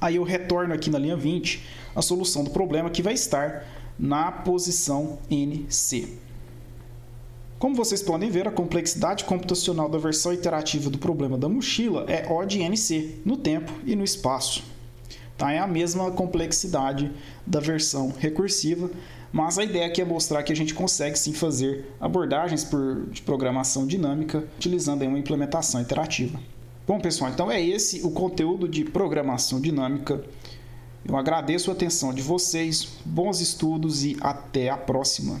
Aí eu retorno aqui na linha 20 a solução do problema, que vai estar na posição NC. Como vocês podem ver, a complexidade computacional da versão iterativa do problema da mochila é O de NC, no tempo e no espaço. Tá? É a mesma complexidade da versão recursiva, mas a ideia aqui é mostrar que a gente consegue sim fazer abordagens de programação dinâmica utilizando uma implementação iterativa. Bom, pessoal, então é esse o conteúdo de programação dinâmica. Eu agradeço a atenção de vocês, bons estudos e até a próxima.